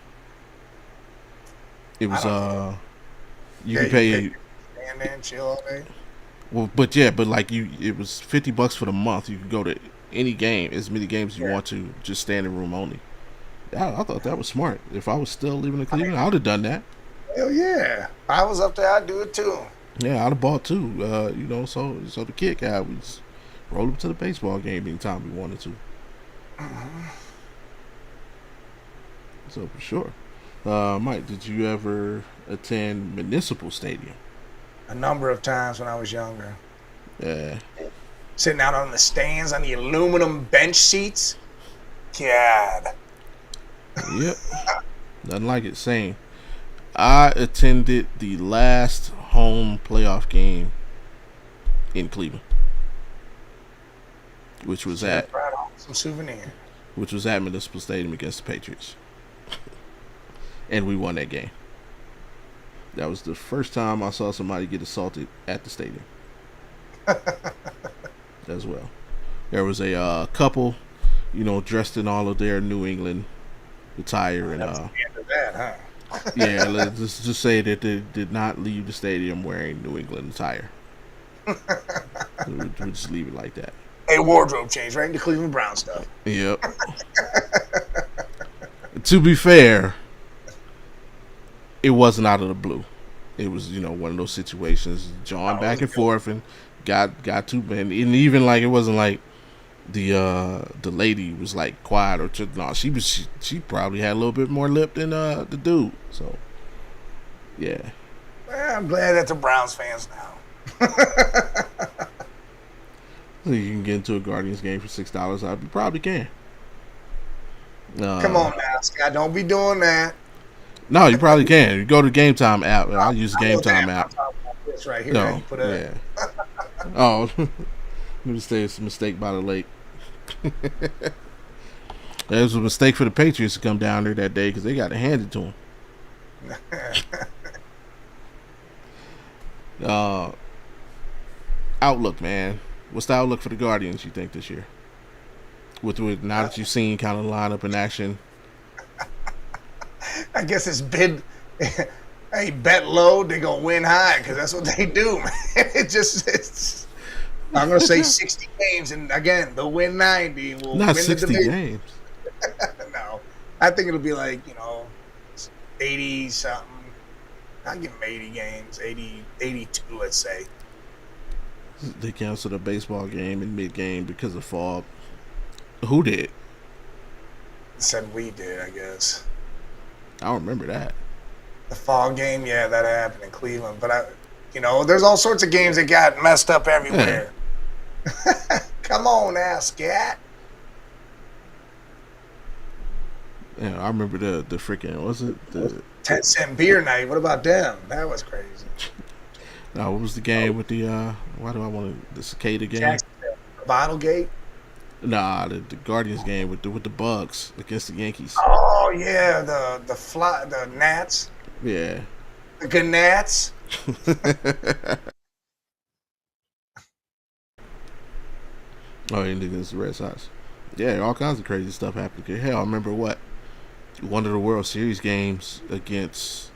It was you can pay stand there and chill all day. Well, but like it was $50 for the month. You could go to any game, as many games you want to, just standing room only. I thought that was smart. If I was still living in Cleveland, I would have done that. Hell yeah. If I was up there, I'd do it too. Yeah, I'd have bought too. So the kid guy would just roll up to the baseball game anytime we wanted to. Mm-hmm. So for sure. Mike, did you ever attend Municipal Stadium? A number of times when I was younger. Yeah. Sitting out on the stands on the aluminum bench seats. God. Yep. Nothing like it. Same. I attended the last home playoff game in Cleveland. which was Should at have brought home some souvenir. Municipal Stadium against the Patriots, and we won that game. That was the first time I saw somebody get assaulted at the stadium. As well, there was a couple, dressed in all of their New England attire, and That's the end of that, huh? yeah, let's just say that they did not leave the stadium wearing New England attire. We'll just leave it like that. A wardrobe change right into Cleveland Brown stuff. Yep. To be fair, it wasn't out of the blue. It was, one of those situations, John back and forth, and got too bad. And even like it wasn't like the lady was like quiet or no, she probably had a little bit more lip than the dude. So yeah. Well, I'm glad that the Browns fans now. You can get into a Guardians game for $6. You probably can. Come on now, Scott. Don't be doing that. No, you probably can. You go to the GameTime app. I use the GameTime app. I'm talking about this right here. No, You put a, yeah. Oh, it's a mistake by the lake. It was a mistake for the Patriots to come down there that day because they got it handed to them. Outlook, man. What's the outlook for the Guardians, you think, this year? With now that you've seen kind of line up in action. I guess it's bid. Hey, bet low, they gonna win high because that's what they do, man. It's. I'm gonna say 60 games, and again, they'll win 90. We'll Not win 60 the division. games. No, I think it'll be like 80 something. I'll give them 80 games, 82, let's say. They canceled a baseball game in mid-game because of fog. Who did? Said we did, I guess. I don't remember that. The fall game, yeah, that happened in Cleveland. But there's all sorts of games that got messed up everywhere. Yeah. Come on now, Scat. Yeah, I remember the freaking, was it the 10-cent beer night? What about them? That was crazy. No, what was the game with the why do I want the cicada game? Bottlegate? Nah, the Guardians game with the Bugs against the Yankees. Oh yeah, the Nats. Yeah. The Gnats. Oh, and against the Red Sox. Yeah, all kinds of crazy stuff happened. Hell, I remember one of the World Series games against,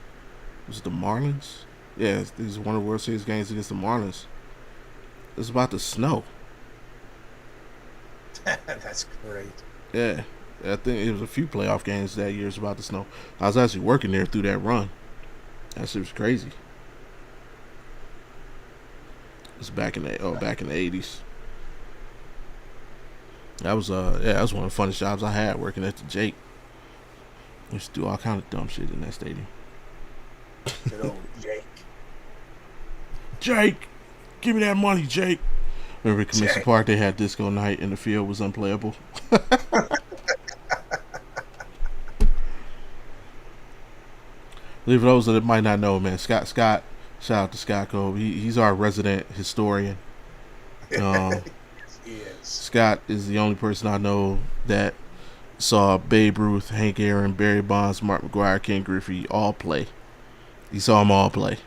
was it the Marlins? Yeah, this is one of the World Series games against the Marlins. It was about to snow. That's great. Yeah, I think it was a few playoff games that year. It's about to snow. I was actually working there through that run. That shit was crazy. It was back in the 80s. That was that was one of the funnest jobs I had, working at the Jake. We used to do all kind of dumb shit in that stadium. Good old Jake. Jake, give me that money, Jake. Remember at Commission Park, they had disco night and the field was unplayable. For those that might not know, man, Scott, shout out to Scott Cove. He's our resident historian. Yes, he is. Scott is the only person I know that saw Babe Ruth, Hank Aaron, Barry Bonds, Mark McGwire, Ken Griffey all play. He saw them all play.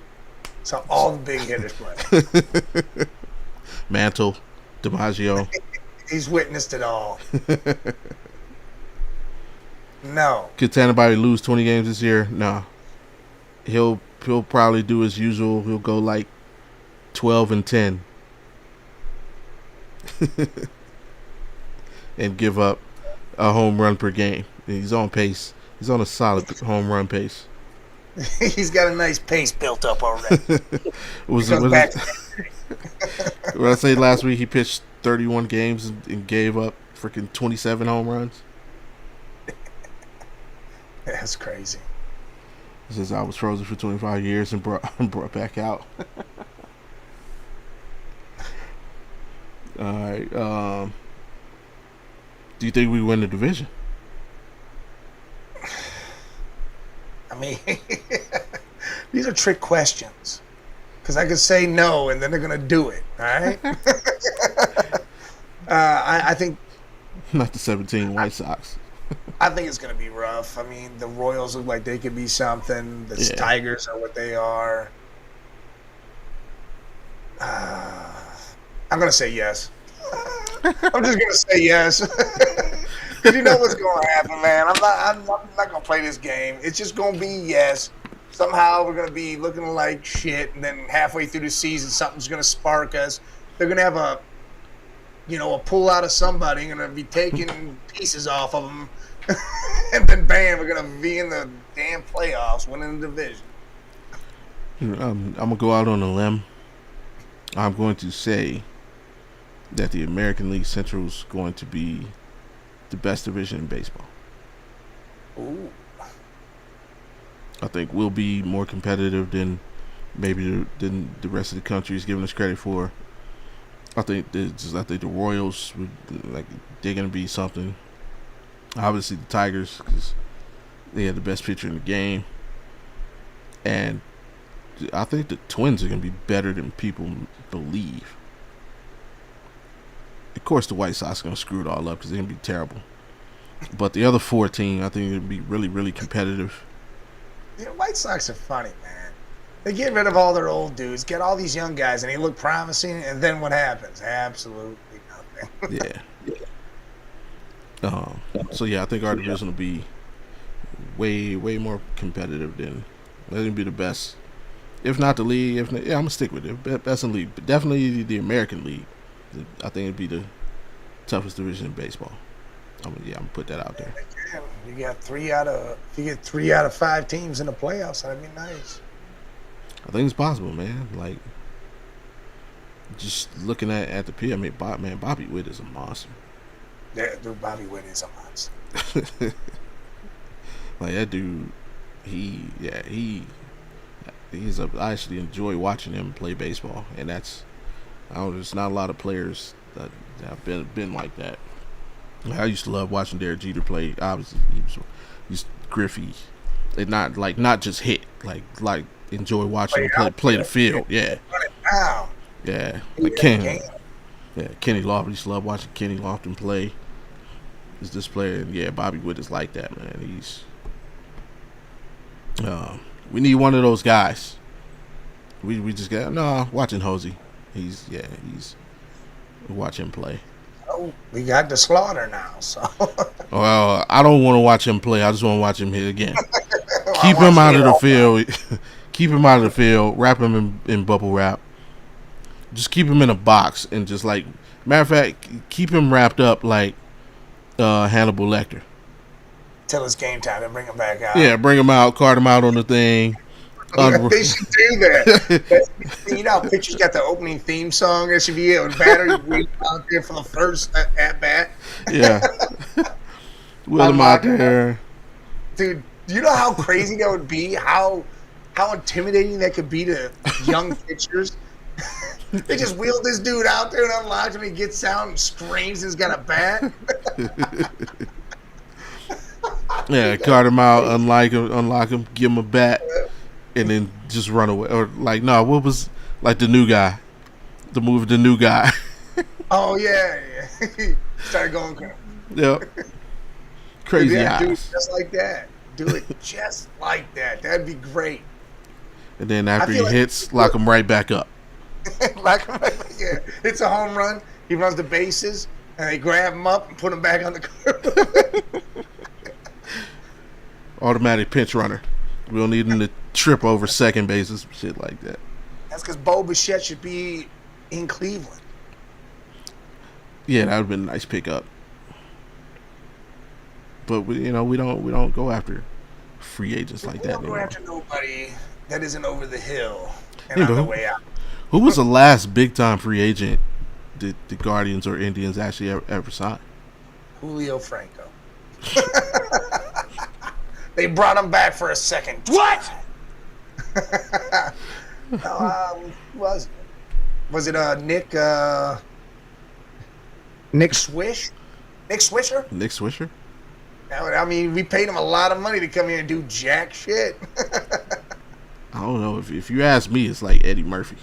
So all the big hitters play. Mantle, DiMaggio. He's witnessed it all. No. Could anybody lose 20 games this year? No. He'll probably do his usual. He'll go like 12-10. And give up a home run per game. He's on pace. He's on a solid home run pace. He's got a nice pace built up already. What I say last week, he pitched 31 games and gave up freaking 27 home runs. That's crazy. He says I was frozen for 25 years and brought back out. All right. Do you think we win the division? I mean, these are trick questions. Because I could say no, and then they're going to do it. All right? I think Not the 17 White Sox. I think it's going to be rough. I mean, the Royals look like they could be something. The Tigers are what they are. I'm going to say yes. I'm just going to say yes. Because you know what's going to happen, man. I'm not going to play this game. It's just going to be yes. Somehow we're going to be looking like shit, and then halfway through the season, something's going to spark us. They're going to have a pull out of somebody, going to be taking pieces off of them. And then, bam, we're going to be in the damn playoffs, winning the division. I'm going to go out on a limb. I'm going to say that the American League Central is going to be the best division in baseball. Ooh. I think we'll be more competitive than maybe than the rest of the country is giving us credit for. I think the Royals they're gonna be something. Obviously the Tigers, because they had the best pitcher in the game, and I think the Twins are gonna be better than people believe. Of course, the White Sox are gonna screw it all up because they're gonna be terrible. But the other 4 teams, I think, are gonna be really, really competitive. The White Sox are funny, man. They get rid of all their old dudes, get all these young guys, and they look promising, and then what happens? Absolutely nothing. Yeah. So, yeah, I think our division will be way, way more competitive than they're going to be the best. If not the league, I'm going to stick with it. Best in the league. But definitely the American League. I think it'd be the toughest division in baseball. I'm going to put that out there. You got 3 out of 5 teams in the playoffs. That'd be nice. I think it's possible, man. Like, just looking at the P, I mean, Bobby Witt is a monster. Yeah, dude, Bobby Witt is a monster. Like, that dude, I actually enjoy watching him play baseball, and there's not a lot of players that have been like that. I used to love watching Derek Jeter play. Obviously, he's Griffey, and not just hit, like enjoy watching him play the field. Yeah, yeah. Like Kenny Lofton. I used to love watching Kenny Lofton play. Is this player? And yeah, Bobby Witt is like that, man. He's we need one of those guys. We just got watching Hosey. He's watch him play. Oh, we got DeLauter now, so. Well, I don't want to watch him play. I just want to watch him hit again. Keep him out of the field. Keep him out of the field. Wrap him in bubble wrap. Just keep him in a box and just matter of fact, keep him wrapped up like Hannibal Lecter. Till it's game time, then bring him back out. Yeah, bring him out, cart him out on the thing. They should do that. You know how Pitcher's got the opening theme song? There should be a battery out there for the first at bat. Yeah. Wheel him out there. Dude, do you know how crazy that would be? How intimidating that could be to young pitchers? They just wheeled this dude out there and unlocked him. He gets out and screams and he's got a bat. Yeah, cart him out, unlock him, give him a bat. And then just run away, or what was the new guy, the movie The New Guy? Oh yeah. Started going crazy. Yep. Crazy eyes. Do it just like that. Do it just like that. That'd be great. And then after he hits, lock him right back up. Yeah. It's a home run. He runs the bases, and they grab him up and put him back on the court. Automatic pinch runner. We don't need him to trip over second bases, shit like that. That's because Bo Bichette should be in Cleveland. Yeah, that would have been a nice pickup. But we don't go after free agents like that. We don't go after nobody that isn't over the hill and Yeah, on the way out. Who was the last big time free agent that the Guardians or Indians actually ever signed? Julio Franco. They brought him back for a second. What? Was it Nick Swish? Nick Swisher? Nick Swisher? I mean, we paid him a lot of money to come here and do jack shit. I don't know. If you ask me, it's like Eddie Murphy.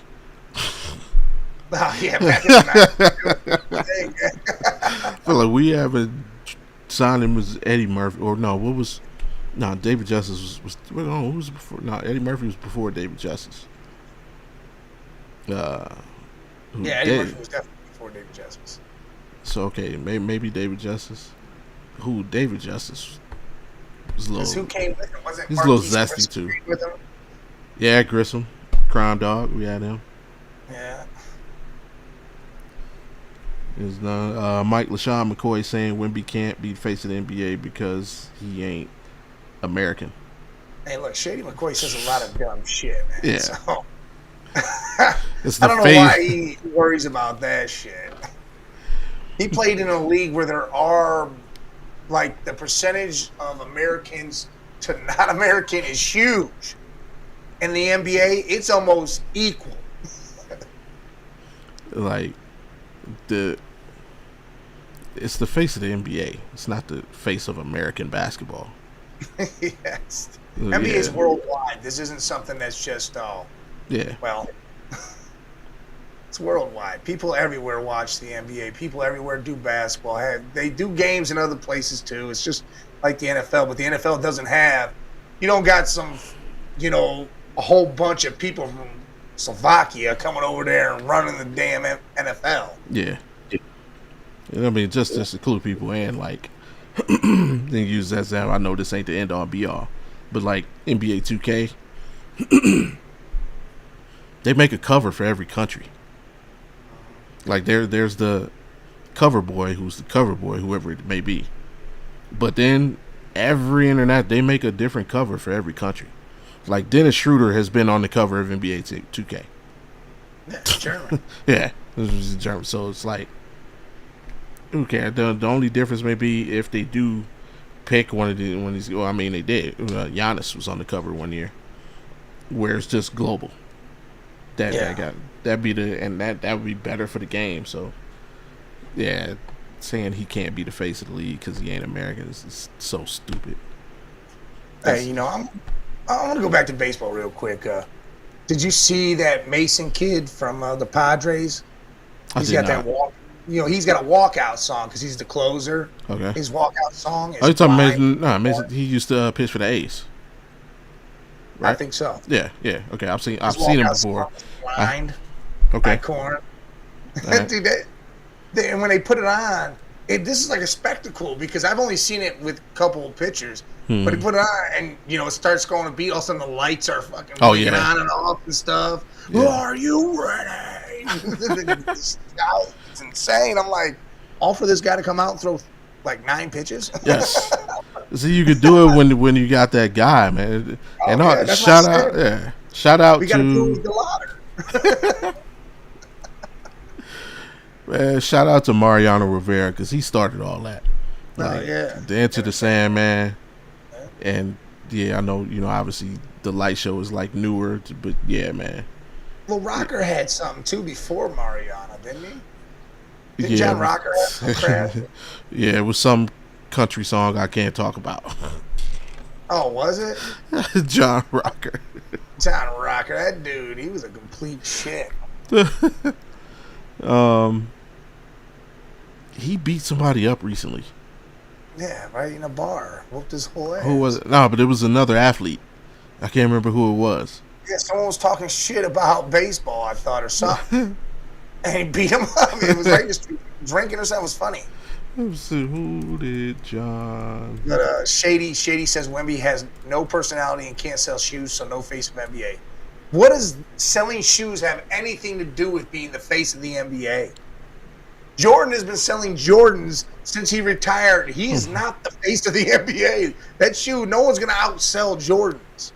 Oh, yeah, back in the 90s. like we haven't signed him as Eddie Murphy, or no? What was? No, David Justice was no, who was before? No, Eddie Murphy was before David Justice. Yeah, Eddie Murphy was definitely before David Justice. So okay, maybe David Justice. Who David Justice was a little. Who came with him? Was it he's a little zesty too. With him? Yeah, Grissom, Crime Dog. We had him. Yeah. There's none. Mike LaShawn McCoy saying Wemby can't be the face of the NBA because he ain't American. Hey, look, Shady McCoy says a lot of dumb shit, man. Yeah. So, I don't know why he worries about that shit. He played in a league where there are, like, the percentage of Americans to not American is huge. In the NBA, it's almost equal. Like, it's the face of the NBA. It's not the face of American basketball. Yes. NBA is worldwide. This isn't something that's just, well, it's worldwide. People everywhere watch the NBA. People everywhere do basketball. They do games in other places too. It's just like the NFL, but the NFL doesn't have, you don't got some, a whole bunch of people from Slovakia coming over there and running the damn NFL. Yeah. I mean, just to clue people in, like, then use that example. I know this ain't the end all be all, but like NBA 2K, they make a cover for every country. Like there's the cover boy, who's the cover boy, whoever it may be. But then every internet, they make a different cover for every country. Like Dennis Schroeder has been on the cover of NBA 2K. Yeah, it's German. Yeah, this was German. So it's like, who cares? The only difference may be if they do pick one of these. Well, I mean, they did. Giannis was on the cover one year, where it's just global. That'd be that would be better for the game. So, yeah, saying he can't be the face of the league because he ain't American is so stupid. Hey, I want to go back to baseball real quick. Did you see that Mason kid from the Padres? He's got that walk. He's got a walkout song because he's the closer. Okay. His walkout song is. Oh, you talking Mason? No, Mason. He used to pitch for the A's. Right? I think so. Yeah. Okay, I've seen him before. Okay. Corn. Right. Dude, and when they put it on, this is like a spectacle because I've only seen it with a couple of pictures. But they put it on, and it starts going to beat. All of a sudden, the lights are fucking on and off and stuff. Yeah. Are you ready? It's insane. I'm like, all for this guy to come out and throw like 9 pitches. Yes. See, you could do it when you got that guy, man. And shout out we to. We got to do DeLauter. Man, shout out to Mariano Rivera because he started all that. Like, the Enter the Sandman. And I know, obviously the light show is like newer, but yeah, man. Well, Rocker had something too before Mariana, didn't he? Didn't John Rocker have some crap? Yeah, it was some country song I can't talk about. Oh, was it? John Rocker. John Rocker, that dude, he was a complete shit. He beat somebody up recently. Yeah, right in a bar. Whooped his whole ass. Who was it? No, but it was another athlete. I can't remember who it was. Yeah, someone was talking shit about baseball, I thought, or something. And he beat him up. It was right in the street drinking or something. It was funny. Let's see, who did John? But Shady says Wemby has no personality and can't sell shoes, so no face of NBA. What does selling shoes have anything to do with being the face of the NBA? Jordan has been selling Jordans since he retired. He is not the face of the NBA. That shoe, no one's going to outsell Jordans.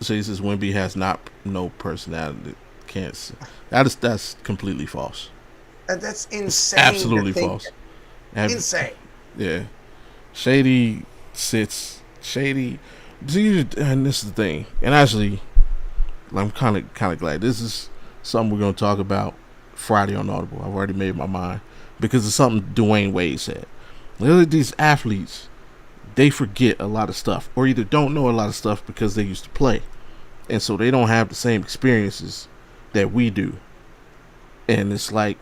So he says Wemby has no personality. Can't. That's completely false. That's insane. Absolutely false. Insane. Yeah. Shady sits. Shady. And this is the thing. And actually, I'm kind of glad. This is something we're going to talk about Friday on Audible. I've already made my mind because it's something Dwayne Wade said. Literally, these athletes, they forget a lot of stuff, or either don't know a lot of stuff because they used to play, and so they don't have the same experiences that we do. And it's like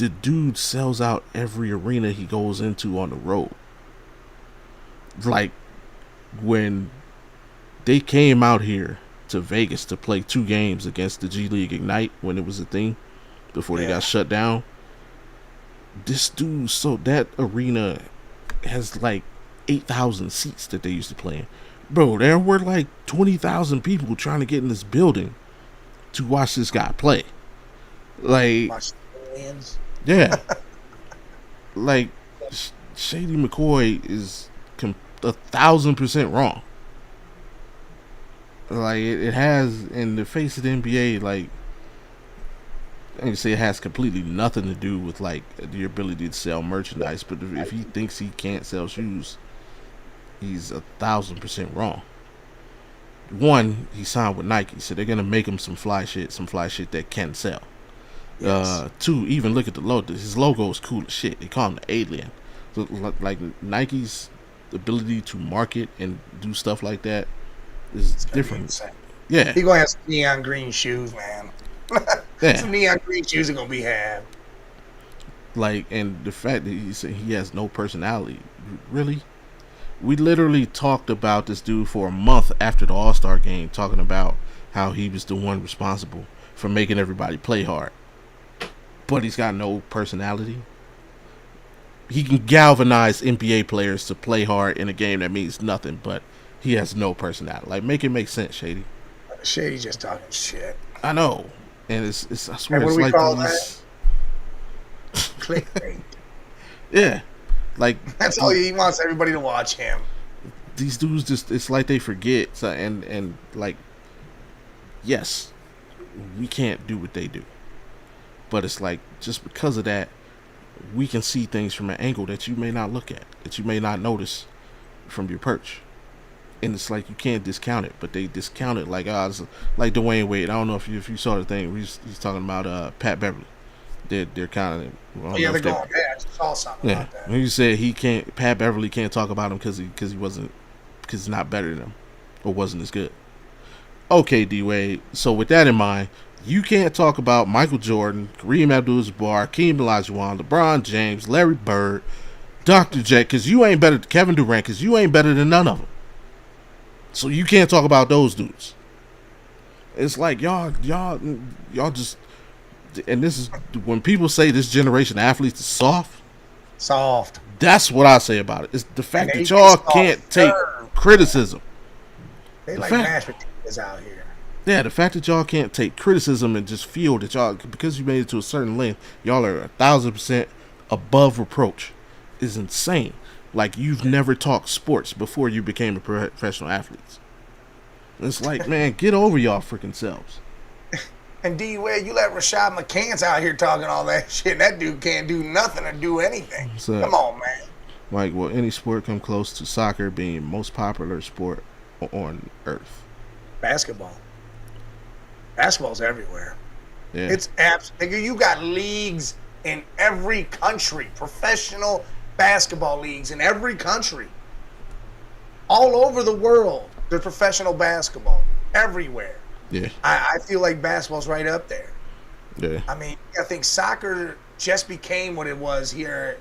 the dude sells out every arena he goes into on the road. Like when they came out here to Vegas to play 2 games against the G League Ignite when it was a thing before they got shut down. This dude, so that arena has like 8,000 seats that they used to play in. Bro, there were like 20,000 people trying to get in this building to watch this guy play. Like, yeah. Like, Shady McCoy is 1,000% wrong. Like, it has, in the face of the NBA, like, I can say it has completely nothing to do with, like, the ability to sell merchandise, but if he thinks he can't sell shoes, he's 1,000% wrong. One, he signed with Nike, so they're gonna make him some fly shit that can sell. Yes. 2, even look at the logo. His logo is cool as shit. They call him the Alien. So, like, Nike's ability to market and do stuff like that is different. Yeah, he gonna have some neon green shoes, man. Yeah. Some neon green shoes are gonna be had. Like, and the fact that he has no personality, really. We literally talked about this dude for a month after the All-Star game, talking about how he was the one responsible for making everybody play hard. But he's got no personality. He can galvanize NBA players to play hard in a game that means nothing, but he has no personality. Like, make it make sense, Shady. Shady just talking shit. I know. And it's I swear, and what it's do we like call these... that? Clickbait. Yeah. Like, that's all he wants everybody to watch him. These dudes just, it's like they forget. So, and like, yes, we can't do what they do. But it's like, just because of that, we can see things from an angle that you may not look at, that you may not notice from your perch. And it's like, you can't discount it, but they discount it like, it's like Dwayne Wade. I don't know if you saw the thing. He's talking about Pat Beverly. They're kind of, they're going. Yeah, I just saw something about that. When you said Pat Beverly can't talk about him because he's not better than him or wasn't as good. Okay, D Wade. So with that in mind, you can't talk about Michael Jordan, Kareem Abdul-Jabbar, Hakeem Olajuwon, LeBron James, Larry Bird, Dr. J, because you ain't better than Kevin Durant, because you ain't better than none of them. So you can't talk about those dudes. It's like y'all just, and this is when people say this generation of athletes is soft. That's what I say about it. It's the fact that y'all can't take criticism. They like mashed potatoes out here. Yeah, the fact that y'all can't take criticism and just feel that y'all, because you made it to a certain length, y'all are 1,000% above reproach is insane. Like, you've never talked sports before you became a professional athlete. It's like, man, get over y'all freaking selves. And D Wade, you let Rashad McCants out here talking all that shit. That dude can't do nothing or do anything. So, come on, man. Like, will any sport come close to soccer being most popular sport on earth? Basketball. Basketball's everywhere. Yeah. It's absolutely. You got leagues in every country, professional basketball leagues in every country, all over the world. There's professional basketball everywhere. Yeah, I feel like basketball's right up there. Yeah, I mean, I think soccer just became what it was here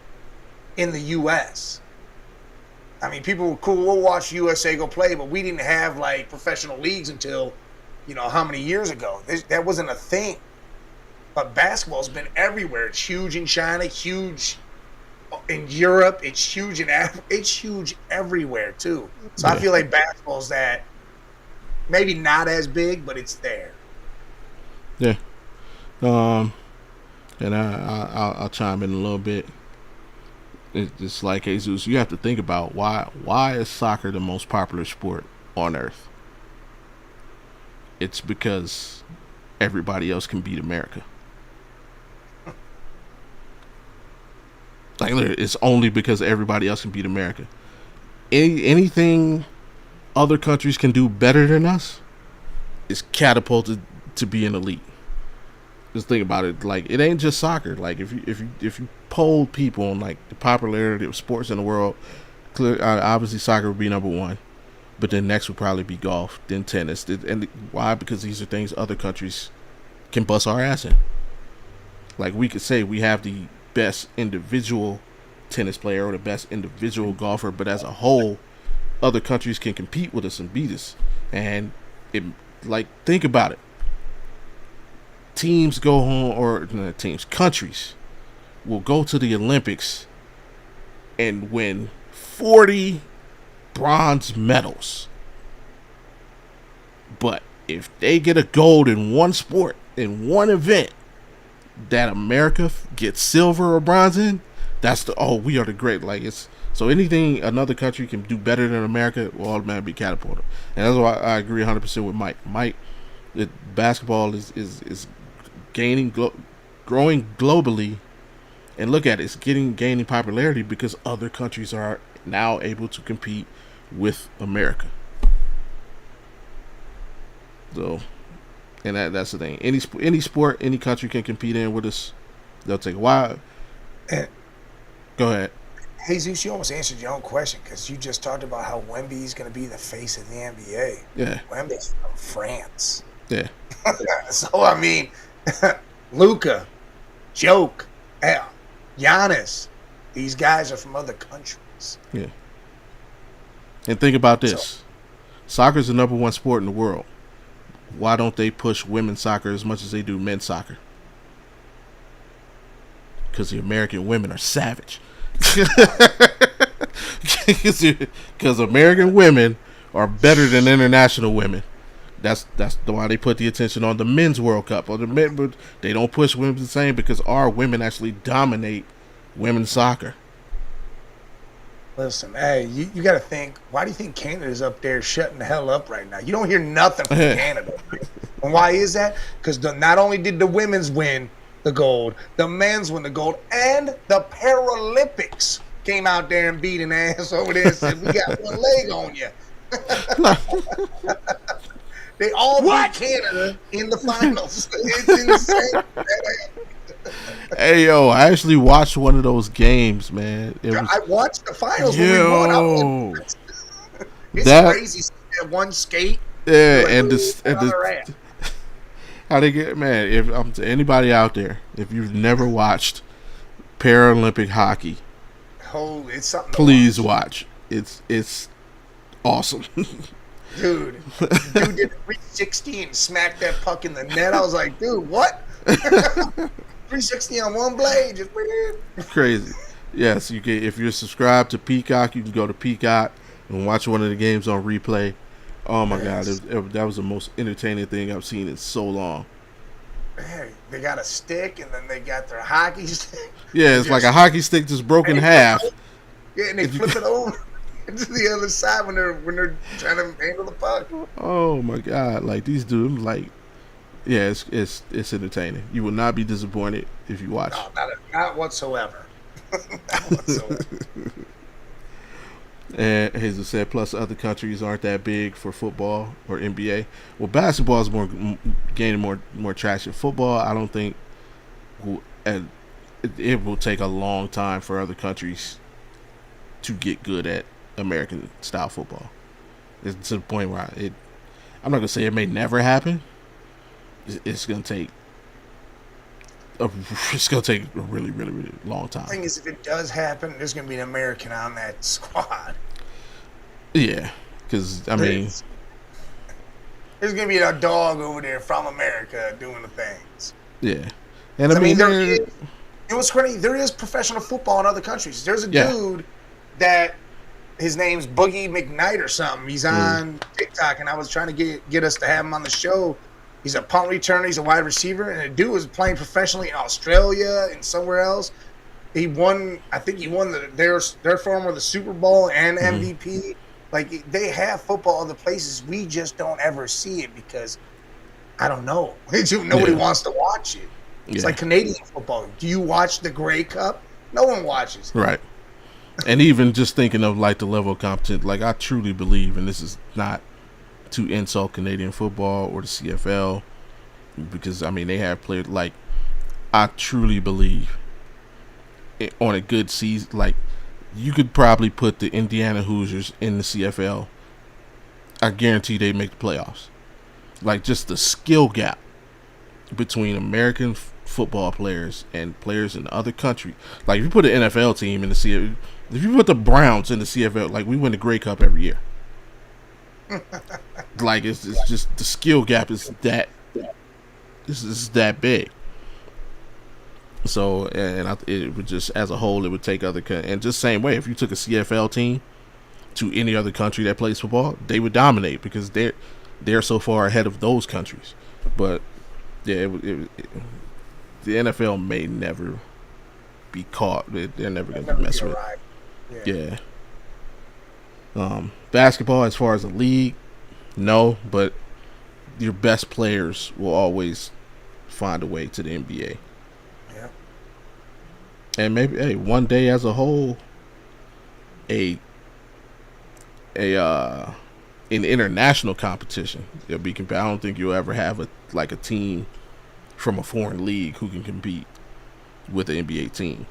in the U.S. I mean, people were cool. We'll watch USA go play, but we didn't have like professional leagues until, how many years ago? That wasn't a thing. But basketball's been everywhere. It's huge in China, huge in Europe. It's huge in Africa. It's huge everywhere too. So I feel like basketball's that maybe not as big, but it's there. Yeah. And I'll chime in a little bit. It's just like Jesus. You have to think about why is soccer the most popular sport on earth? It's because everybody else can beat America. Like, it's only because everybody else can beat America. Anything other countries can do better than us is catapulted to be an elite. Just think about it. Like, it ain't just soccer. Like, if you polled people on like the popularity of sports in the world, obviously soccer would be number one, but then next would probably be golf, then tennis. And why? Because these are things other countries can bust our ass in. Like, we could say we have the best individual tennis player or the best individual golfer, but as a whole, other countries can compete with us and beat us. And it, like, think about it. Teams go home, or not teams, countries will go to the Olympics and win 40 bronze medals. But if they get a gold in one sport, in one event, that America gets silver or bronze in, that's we are the great. Like, it's so anything another country can do better than America will automatically be catapulted. And that's why I agree 100% with Mike. Basketball is growing globally, and look at it, it's gaining popularity because other countries are now able to compete with America. So, and that's the thing. Any sport, any country can compete in with us. They'll take a while. Go ahead. Jesus, you almost answered your own question because you just talked about how Wemby's going to be the face of the NBA. Yeah. Wemby's from France. Yeah. So, I mean, Luka, Joke, Giannis, these guys are from other countries. Yeah. And think about this. Soccer is the number one sport in the world. Why don't they push women's soccer as much as they do men's soccer? Because the American women are savage. Because American women are better than international women. That's why they put the attention on the men's World Cup. Or the men, but they don't push women the same because our women actually dominate women's soccer. Listen, hey, you got to think. Why do you think Canada's up there shutting the hell up right now? You don't hear nothing from Canada. And why is that? Because not only did the women's win the gold, the men's win the gold, and the Paralympics came out there and beat an ass over there and said, we got one leg on you. They all beat Canada in the finals. It's insane. Hey, yo, I actually watched one of those games, man. I watched the finals when we won. It's crazy. One skate. Yeah, like, how they get, man, if to anybody out there, if you've never watched Paralympic hockey, it's something. Please watch. It's awesome. Dude did 360 and smacked that puck in the net. I was like, dude, what? 360 on one blade, just weird. Crazy. Yes, you can. If you're subscribed to Peacock, you can go to Peacock and watch one of the games on replay. Oh my God, that was the most entertaining thing I've seen in so long. Hey, they got a stick and then they got their hockey stick. Yeah, it's like a hockey stick just broken in half. Yeah, and they flip it over to the other side when they're trying to handle the puck. Oh my God, like these dudes, like, yeah, it's entertaining. You will not be disappointed if you watch. No, not whatsoever. Not whatsoever. And Hazel said, plus other countries aren't that big for football or NBA. Well, basketball is gaining more traction. Football, I don't think it will take a long time for other countries to get good at American style football. It's to the point where I'm not gonna say it may never happen. It's gonna take a really, really, really long time. The thing is, if it does happen, there's going to be an American on that squad. Yeah, because, I mean... There's going to be a dog over there from America doing the things. Yeah. And I mean it was crazy. There is professional football in other countries. There's a dude that, his name's Boogie McKnight or something. He's on TikTok, and I was trying to get us to have him on the show. He's a punt returner. He's a wide receiver, and the dude was playing professionally in Australia and somewhere else. He won. I think he won their form of the Super Bowl and MVP. Like, they have football other places. We just don't ever see it because I don't know. Nobody wants to watch it. It's like Canadian football. Do you watch the Grey Cup? No one watches. Right. And even just thinking of like the level of competition, like I truly believe, and this is not to insult Canadian football or the CFL, because I mean they have players, like I truly believe on a good season, like you could probably put the Indiana Hoosiers in the CFL. I guarantee they make the playoffs. Like just the skill gap between American football players and players in other countries. Like if you put an NFL team in the CFL, if you put the Browns in the CFL, like we win the Grey Cup every year. Like it's just the skill gap is that this is that big. So it would just as a whole it would take other and just same way if you took a CFL team to any other country that plays football, they would dominate because they're so far ahead of those countries. But yeah, the NFL may never be caught. They're never going to mess with it. Yeah. Basketball, as far as a league, no, but your best players will always find a way to the NBA. Yeah. And maybe, one day as a whole, an international competition. It'll be. I don't think you'll ever have a team from a foreign league who can compete with an NBA team.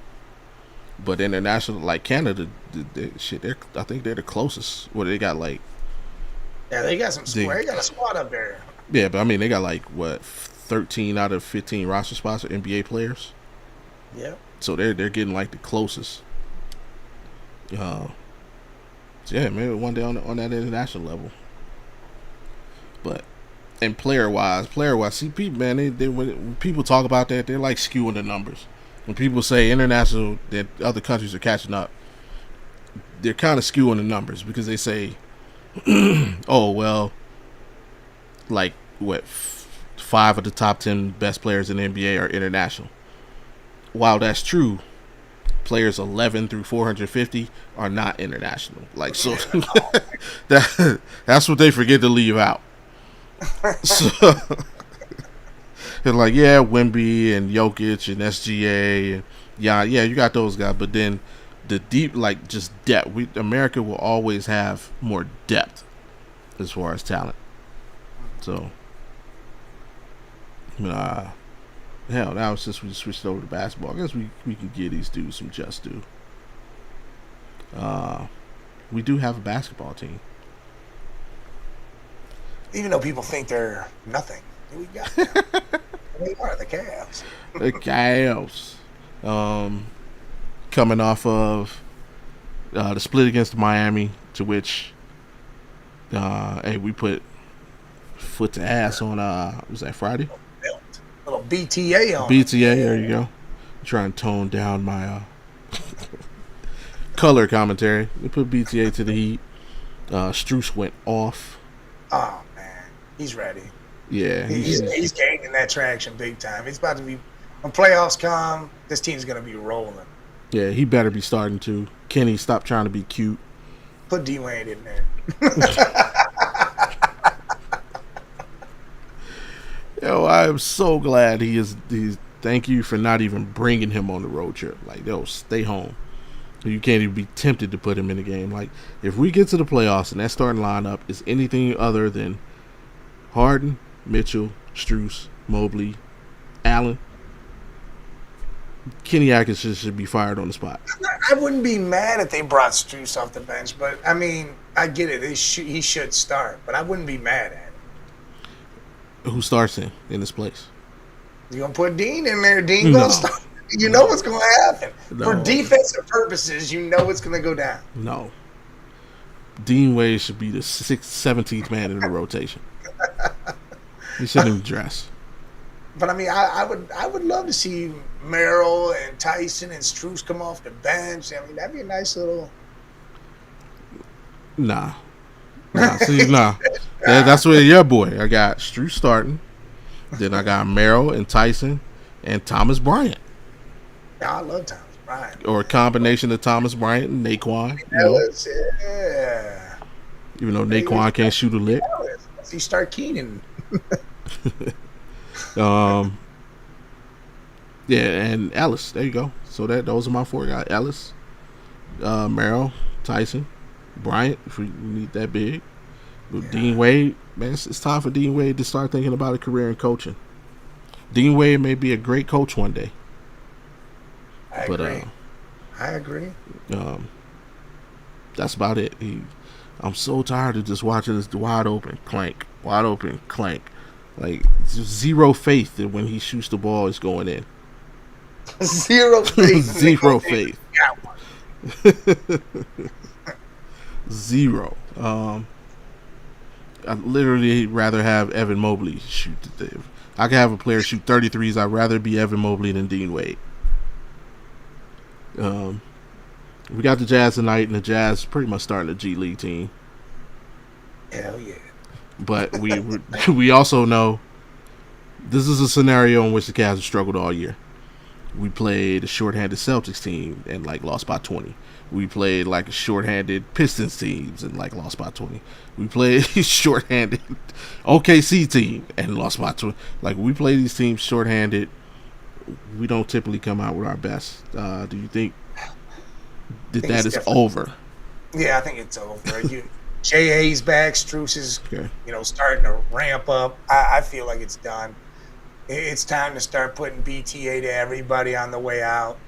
But international, like Canada, I think they're the closest. What they got like? Yeah, they got some squad. They got a squad up there. Yeah, but I mean, they got like 13 out of 15 roster spots are NBA players. Yeah. So they're getting like the closest. So yeah, maybe one day on that international level. But and player wise, see people, man, they when people talk about that, they're like skewing the numbers. When people say international, that other countries are catching up, they're kind of skewing the numbers because they say, oh well, like what 5 of the top 10 best players in the NBA are international. While that's true, players 11 through 450 are not international. Like so, that's what they forget to leave out. So they're like, yeah, Wemby and Jokic and SGA and yeah, you got those guys, but then the deep, like just depth. America will always have more depth as far as talent. So, hell, now since we switched over to basketball, I guess we can give these dudes some just due. We do have a basketball team. Even though people think they're nothing, we got them. They are the Cavs. The Cavs. Coming off of the split against Miami, to which we put foot to ass on was that Friday? Little BTA on BTA, there you go. I'm trying to tone down my color commentary. We put BTA to the heat. Strus went off. Oh man, he's ready. Yeah, he's gaining that traction big time. It's about to be when playoffs come. This team's gonna be rolling. Yeah, he better be starting to. Kenny, stop trying to be cute. Put D-Wade in there. Yo, I am so glad he's. Thank you for not even bringing him on the road trip. Like, yo, stay home. You can't even be tempted to put him in the game. Like, if we get to the playoffs and that starting lineup is anything other than Harden, Mitchell, Strus, Mobley, Allen, Kenny Atkinson should be fired on the spot. I wouldn't be mad if they brought Strus off the bench, but I mean, I get it. He should start, but I wouldn't be mad at it. Who starts in this place? You gonna put Dean in there? Dean gonna start. You know what's gonna happen. No. For defensive purposes, you know what's gonna go down. No. Dean Wade should be the 17th man in the rotation. He shouldn't even dress. But I mean, I would love to see Merrill and Tyson and Strus come off the bench. I mean, that'd be a nice little. Nah. See, nah. That's where your boy. I got Strus starting. Then I got Merrill and Tyson and Thomas Bryant. Yeah, I love Thomas Bryant. Or a combination of Thomas Bryant and Naquan. Yeah. Even though Naquan can't shoot a lick. He start Keenan. Yeah, and Ellis. There you go. So those are my 4 guys. Ellis, Merrill, Tyson, Bryant, if we need that big. But yeah. Dean Wade, man, it's time for Dean Wade to start thinking about a career in coaching. Dean Wade may be a great coach one day. I agree. That's about it. I'm so tired of just watching this wide open clank. Like, zero faith that when he shoots the ball, it's going in. Zero faith. Zero faith. Got one. Zero. I'd literally rather have Evan Mobley shoot. I could have a player shoot 33s. I'd rather be Evan Mobley than Dean Wade. We got the Jazz tonight, and the Jazz pretty much starting a G League team. Hell yeah. But we also know this is a scenario in which the Cavs have struggled all year. We played a shorthanded Celtics team and lost by 20. We played a shorthanded Pistons teams and lost by 20. We played shorthanded OKC team and lost by 20. We play these teams shorthanded. We don't typically come out with our best. Do you think that is over? Yeah, I think it's over. J.A.'s back. Struce is, starting to ramp up. I feel like it's done. It's time to start putting BTA to everybody on the way out.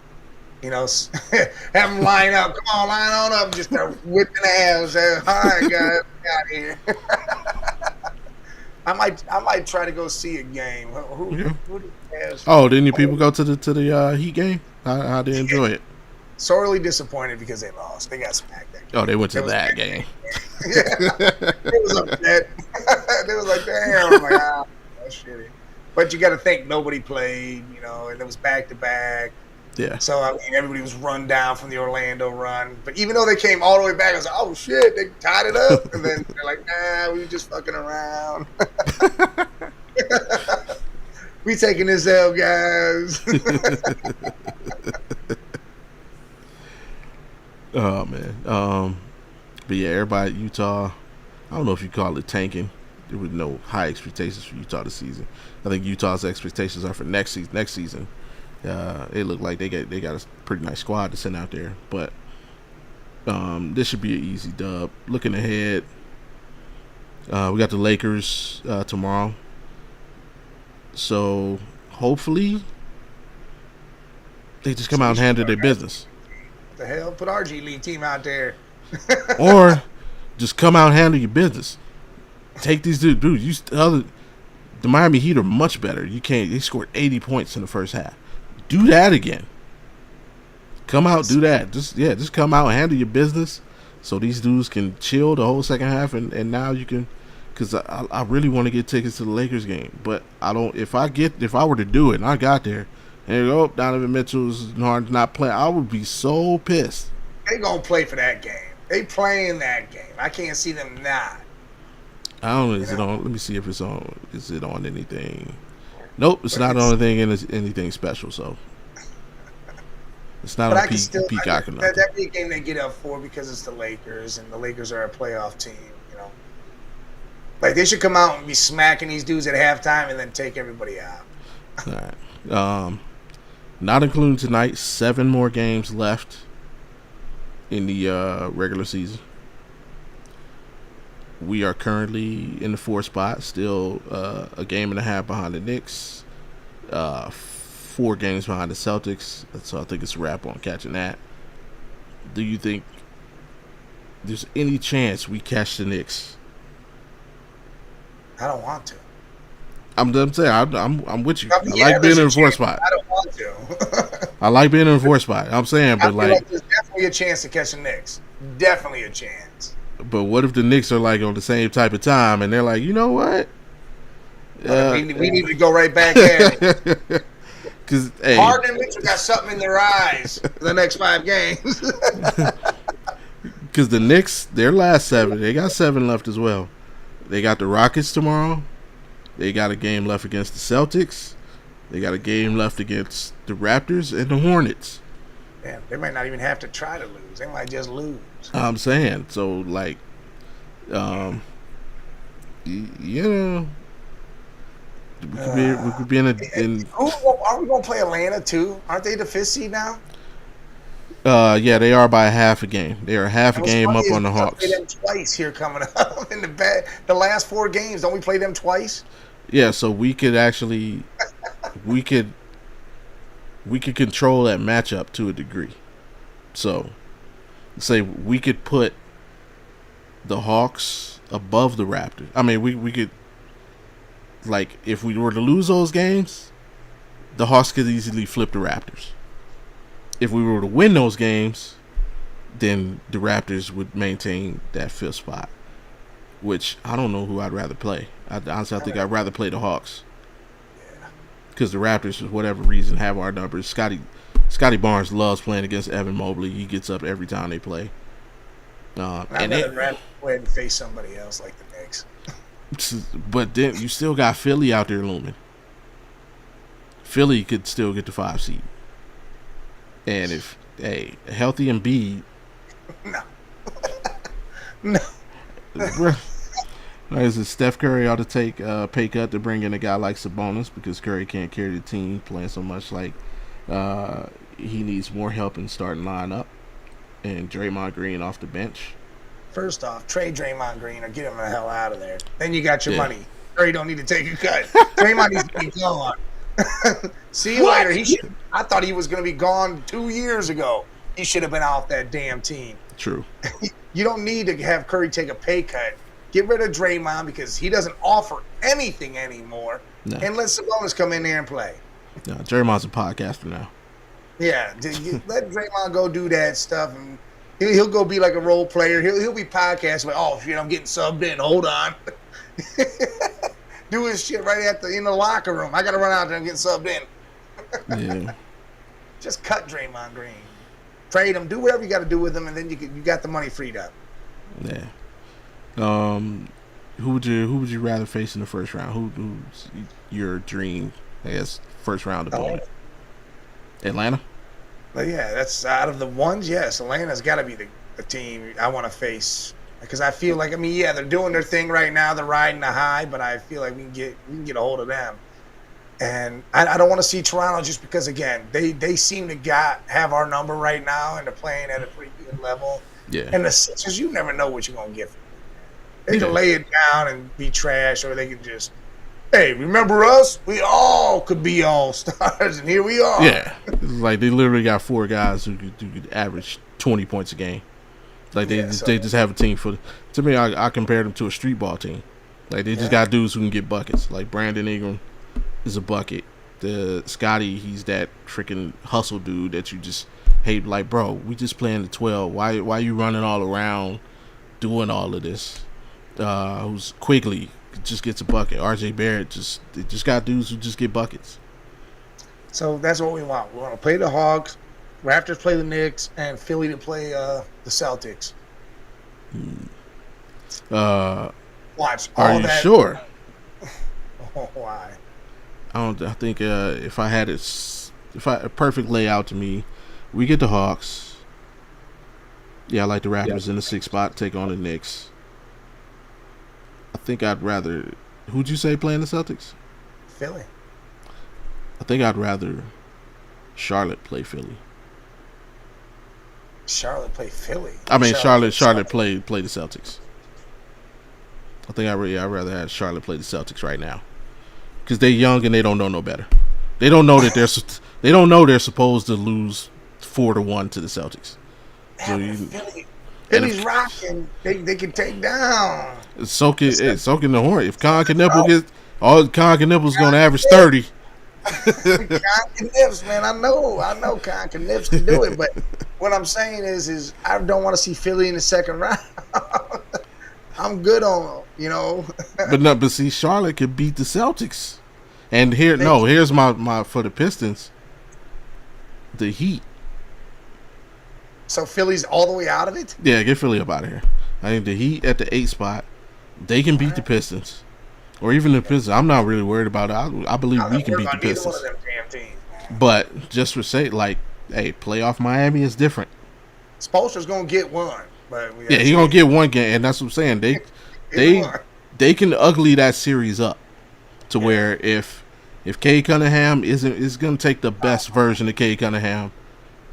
Have them line up. Come on, line on up. Just start whipping ass. All right, guys, get out of here. I might try to go see a game. Who do you have? Oh, didn't you people go to the Heat game? How did you enjoy it? Sorely disappointed because they lost. They got smacked. Oh, they went to that game. Yeah, it was upset. They was like, damn. I'm like, that's shitty. But you got to think nobody played, and it was back to back. Yeah. So everybody was run down from the Orlando run. But even though they came all the way back, I was like, oh shit, they tied it up. And then they're like, nah, we were just fucking around. We taking this L, guys. Oh man. But yeah, everybody at Utah, I don't know if you call it tanking. There were no high expectations for Utah this season. I think Utah's expectations are for next season. It looked like they got a pretty nice squad to send out there, but this should be an easy dub. Looking ahead, we got the Lakers tomorrow, so hopefully they just come out and handle their business. What the hell? Put our G League team out there. Or just come out and handle your business. Take these dudes. The Miami Heat are much better. They scored 80 points in the first half. Do that again. Come out, do that. Just come out and handle your business, so these dudes can chill the whole second half, and now you can. Because I really want to get tickets to the Lakers game, but I don't. If I were to do it and I got there, and Donovan Mitchell's not playing, I would be so pissed. They gonna play for that game. They playing that game. I can't see them not. I don't know. Is it on? Let me see if it's on. Is it on anything? Nope, it's not on anything special. So it's not on Peacock. That'd be a game they get up for because it's the Lakers, and the Lakers are a playoff team. They should come out and be smacking these dudes at halftime, and then take everybody out. All right. Not including tonight. 7 more games left in the regular season. We are currently in the 4th spot, still a game and a half behind the Knicks, 4 games behind the Celtics. So I think it's a wrap on catching that. Do you think there's any chance we catch the Knicks? I don't want to. I'm saying I'm with you. I like being in the 4th spot. I don't want to. I like being in the 4th spot. I'm saying, but there's definitely a chance to catch the Knicks. Definitely a chance. But what if the Knicks are on the same type of time and they're like, you know what? We need to go right back at it. Because Harden and Mitchell got something in their eyes for the next 5 games. Because the Knicks, their last 7, they got 7 left as well. They got the Rockets tomorrow. They got a game left against the Celtics. They got a game left against the Raptors and the Hornets. Damn, they might not even have to try to lose. They might just lose. I'm saying, so we could be in Are we gonna play Atlanta too? Aren't they the 5th seed now? Yeah, they are by half a game. They are half a game up on the Hawks. We play them twice here coming up in the last 4 games. Don't we play them twice? Yeah, so we could actually we could control that matchup to a degree. So, say we could put the Hawks above the Raptors. I mean, we could, if we were to lose those games, the Hawks could easily flip the Raptors. If we were to win those games, then the Raptors would maintain that fifth spot. Which I don't know who I'd rather play. Honestly, I think I'd rather play the Hawks. Because the Raptors, for whatever reason, have our numbers. Scotty Barnes loves playing against Evan Mobley. He gets up every time they play. I'd rather go ahead and face somebody else like the Knicks. But then you still got Philly out there looming. Philly could still get the 5 seed. And if a healthy Embiid, no. Is it Steph Curry ought to take a pay cut to bring in a guy like Sabonis because Curry can't carry the team playing so much. Like he needs more help in starting lineup, and Draymond Green off the bench. First off, trade Draymond Green or get him the hell out of there. Then you got your money. Curry don't need to take a cut. Draymond needs to be gone. See you later. I thought he was going to be gone 2 years ago. He should have been off that damn team. True. You don't need to have Curry take a pay cut. Get rid of Draymond because he doesn't offer anything anymore. No. And let Sabonis come in there and play. No, Draymond's a podcaster now. Yeah, let Draymond go do that stuff, and he'll go be like a role player. He'll be podcasting like, oh shit, I'm getting subbed in. Hold on. Do his shit right in the locker room. I got to run out there and get subbed in. Yeah. Just cut Draymond Green. Trade him. Do whatever you got to do with him, and then you got the money freed up. Yeah. Who would you rather face in the first round? Who's your dream, I guess, first round opponent? Atlanta? But yeah, that's out of the ones. Yes, Atlanta's got to be the team I want to face because I feel like they're doing their thing right now. They're riding the high, but I feel like we can get a hold of them. And I don't want to see Toronto just because again they seem to have our number right now and they're playing at a pretty good level. Yeah. And the Sixers, you never know what you're gonna get from them. They can lay it down and be trash, or they can just, hey, remember us? We all could be all stars, and here we are. Yeah, it's like they literally got 4 guys who could average 20 points a game. Like they just have a team for. To me, I compare them to a street ball team. Like they just got dudes who can get buckets. Like Brandon Ingram is a bucket. The Scotty, he's that freaking hustle dude that you just hate. Like, bro, we just playing the 12. Why you running all around doing all of this? Who's Quigley just gets a bucket. RJ Barrett just got dudes who just get buckets. So that's what we want. We want to play the Hawks, Raptors play the Knicks, and Philly to play the Celtics. Watch all are you that. Sure? Why? I think if I had a perfect layout to me, we get the Hawks. Yeah, I like the Raptors in the 6th spot. Take on the Knicks. I think I'd rather. Who'd you say playing the Celtics? Philly. I think I'd rather Charlotte play Philly. Charlotte play Philly. I mean Charlotte play the Celtics. I think I'd rather have Charlotte play the Celtics right now because they're young and they don't know no better. They don't know that they're supposed to lose 4-1 to the Celtics. So Philly's rocking. They can take down. Soaking the horn. If Con Knipple Knipple's going to average 30. Con Knips, man. I know Con Knips can do it, but what I'm saying is I don't want to see Philly in the second round. I'm good on them, But see, Charlotte could beat the Celtics. And here's my for the Pistons. The Heat. So Philly's all the way out of it? Yeah, get Philly up out of here. I think the Heat at the 8th spot, they can beat the Pistons. Or even the Pistons. I'm not really worried about it. I believe we can beat the Pistons. One of them damn teams, but just for say, like, hey, playoff Miami is different. Spoelstra's going to get one. But he's going to get one game, and that's what I'm saying. They can ugly that series up to where if Cade Cunningham is going to take the best version of Cade Cunningham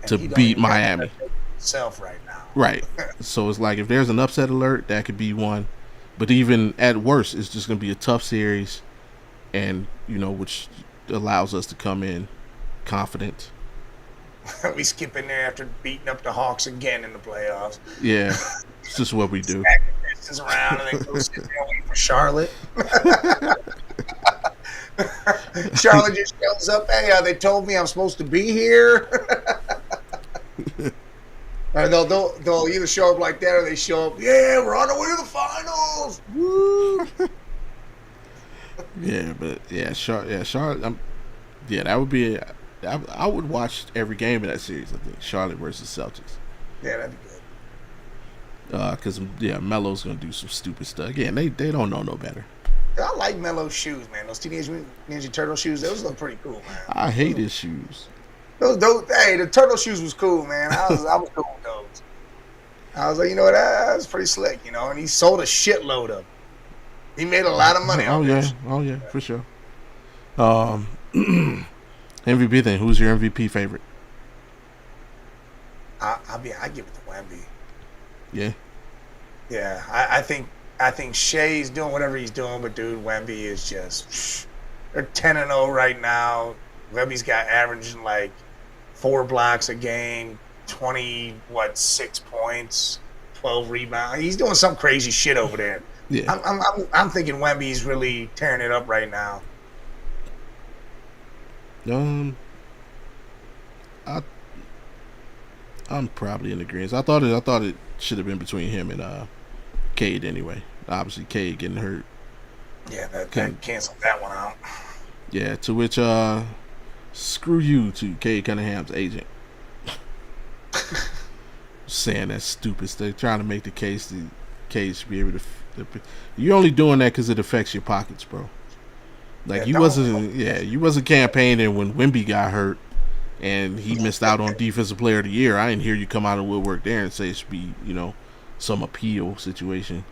to beat Miami. Right now. Right. So it's like if there's an upset alert, that could be one. But even at worst, it's just going to be a tough series, and which allows us to come in confident. We skip in there after beating up the Hawks again in the playoffs. Yeah, it's just what we do. Around and then go sit there and wait for Charlotte. Charlotte just shows up. Hey, they told me I'm supposed to be here. Or they'll either show up like that or they show up. Yeah, we're on our way to the finals. Woo! Charlotte. That would be. I would watch every game of that series. I think Charlotte versus Celtics. Yeah, that'd be good. Because Melo's gonna do some stupid stuff. Again, they don't know no better. I like Melo's shoes, man. Those Teenage Mutant Ninja Turtle shoes, those look pretty cool, man. I hate his shoes. Those, hey, the turtle shoes was cool, man. I was cool with those. I was like, you know what, that's pretty slick, you know. And he sold a shitload of them. He made a lot of money on this. Oh yeah, for sure. MVP thing. Who's your MVP favorite? I give it to Wemby. Yeah. Yeah, I think Shea's doing whatever he's doing, but dude, Wemby is just they're 10-0 right now. Wemby's got averaging like 4 blocks a game, 6 points, 12 rebounds. He's doing some crazy shit over there. Yeah. I'm thinking Wemby's really tearing it up right now. I'm probably in agreement. I thought it should have been between him and Cade anyway. Obviously, Cade getting hurt. Yeah, that canceled that one out. Yeah, to which screw you to Cade Cunningham's agent. Saying that stupid stuff, trying to make the case that Cade should be able to. You're only doing that because it affects your pockets, bro. Like you wasn't campaigning when Wemby got hurt and he missed out on Defensive Player of the Year. I didn't hear you come out of woodwork there and say it should be, some appeal situation.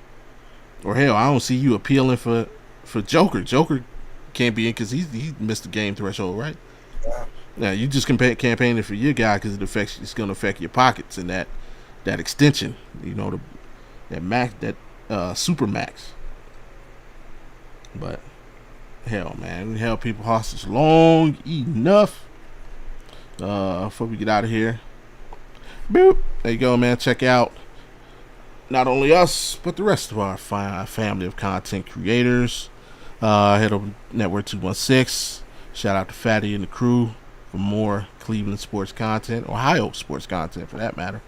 Or hell, I don't see you appealing for Joker. Joker can't be in because he missed the game threshold, right? Yeah, you just campaigning for your guy because it's going to affect your pockets and that extension, that super max. But hell, man, we held people hostage long enough. Before we get out of here, boop. There you go, man. Check out not only us but the rest of our family of content creators. Head over to Network 216. Shout out to Fatty and the crew for more Cleveland sports content, Ohio sports content for that matter.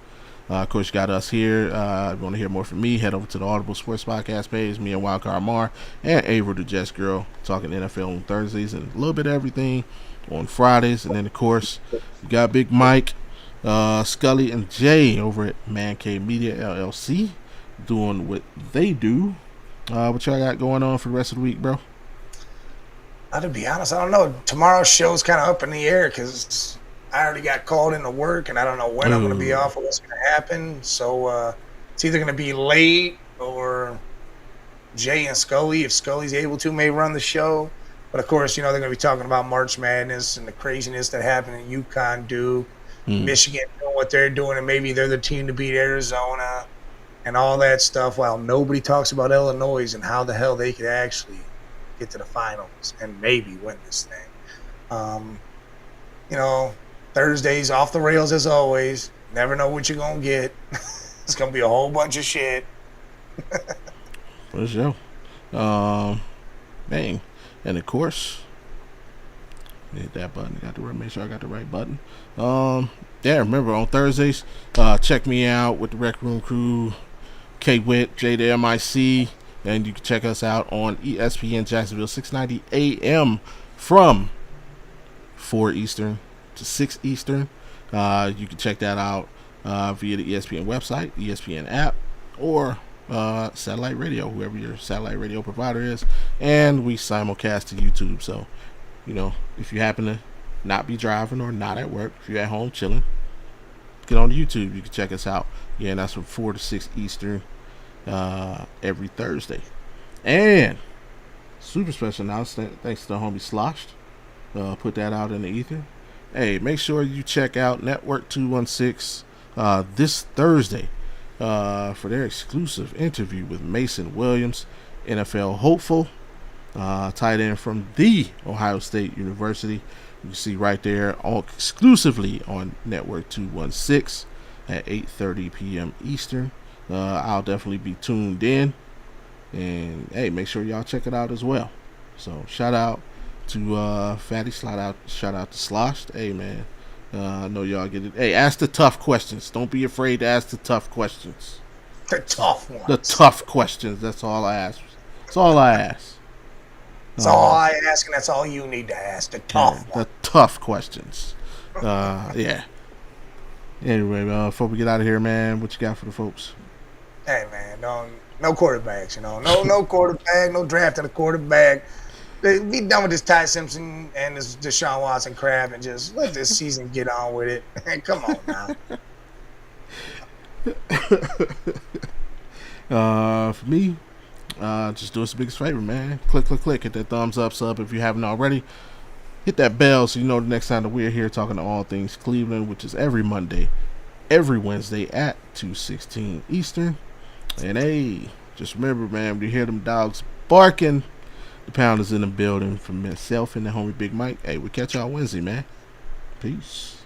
Of course, you got us here. If you want to hear more from me, head over to the Audible Sports Podcast page. Me and Wildcard Mar and Ava the Jets Girl talking NFL on Thursdays and a little bit of everything on Fridays. And then, of course, you got Big Mike, Scully, and Jay over at Man Cave Media LLC doing what they do. What y'all got going on for the rest of the week, bro? To be honest, I don't know. Tomorrow's show's kind of up in the air because I already got called into work, and I don't know when I'm going to be off or what's going to happen. So it's either going to be late or Jay and Scully, if Scully's able to, may run the show. But, of course, they're going to be talking about March Madness and the craziness that happened in UConn, Duke, Michigan doing what they're doing, and maybe they're the team to beat Arizona and all that stuff, while nobody talks about Illinois and how the hell they could actually get to the finals and maybe win this thing. Thursdays off the rails as always. Never know what you're going to get. It's going to be a whole bunch of shit. For sure. Bang. And of course, hit that button. Make sure I got the right button. Remember on Thursdays, check me out with the Rec Room crew, K-Wit, JDMIC, and you can check us out on ESPN Jacksonville 690 AM from 4 Eastern to 6 Eastern. You can check that out via the ESPN website, ESPN app, or satellite radio, whoever your satellite radio provider is. And we simulcast to YouTube. So, if you happen to not be driving or not at work, if you're at home chilling, get on YouTube. You can check us out. Yeah, and that's from 4 to 6 Eastern every Thursday. And super special announcement, thanks to the homie Sloshed. Put that out in the ether. Hey, make sure you check out Network 216 this Thursday for their exclusive interview with Mason Williams, NFL hopeful, tight end from the Ohio State University. You can see right there exclusively on Network 216 at 8:30 p.m. Eastern. I'll definitely be tuned in, and hey, make sure y'all check it out as well. So shout out to Fatty. Shout out to Sloshed. Hey man, I know y'all get it. Hey, ask the tough questions. Don't be afraid to ask the tough questions. The tough ones. The tough questions. That's all I ask. That's all I ask. That's all I ask, and that's all you need to ask. The tough ones. The tough questions. Yeah. Anyway, before we get out of here, man, what you got for the folks? Hey man, no quarterbacks. No quarterback. No draft of the quarterback. Be done with this Ty Simpson and this Deshaun Watson crap, and just let this season get on with it. Come on now. For me, just do us the biggest favor, man. Click. Hit that thumbs up, sub if you haven't already. Hit that bell so you know the next time that we're here talking to all things Cleveland, which is every Monday, every Wednesday at 2:16 Eastern. And hey, just remember, man, when you hear them dogs barking, the pound is in the building. From myself and the homie Big Mike. Hey, we'll catch y'all Wednesday, man. Peace.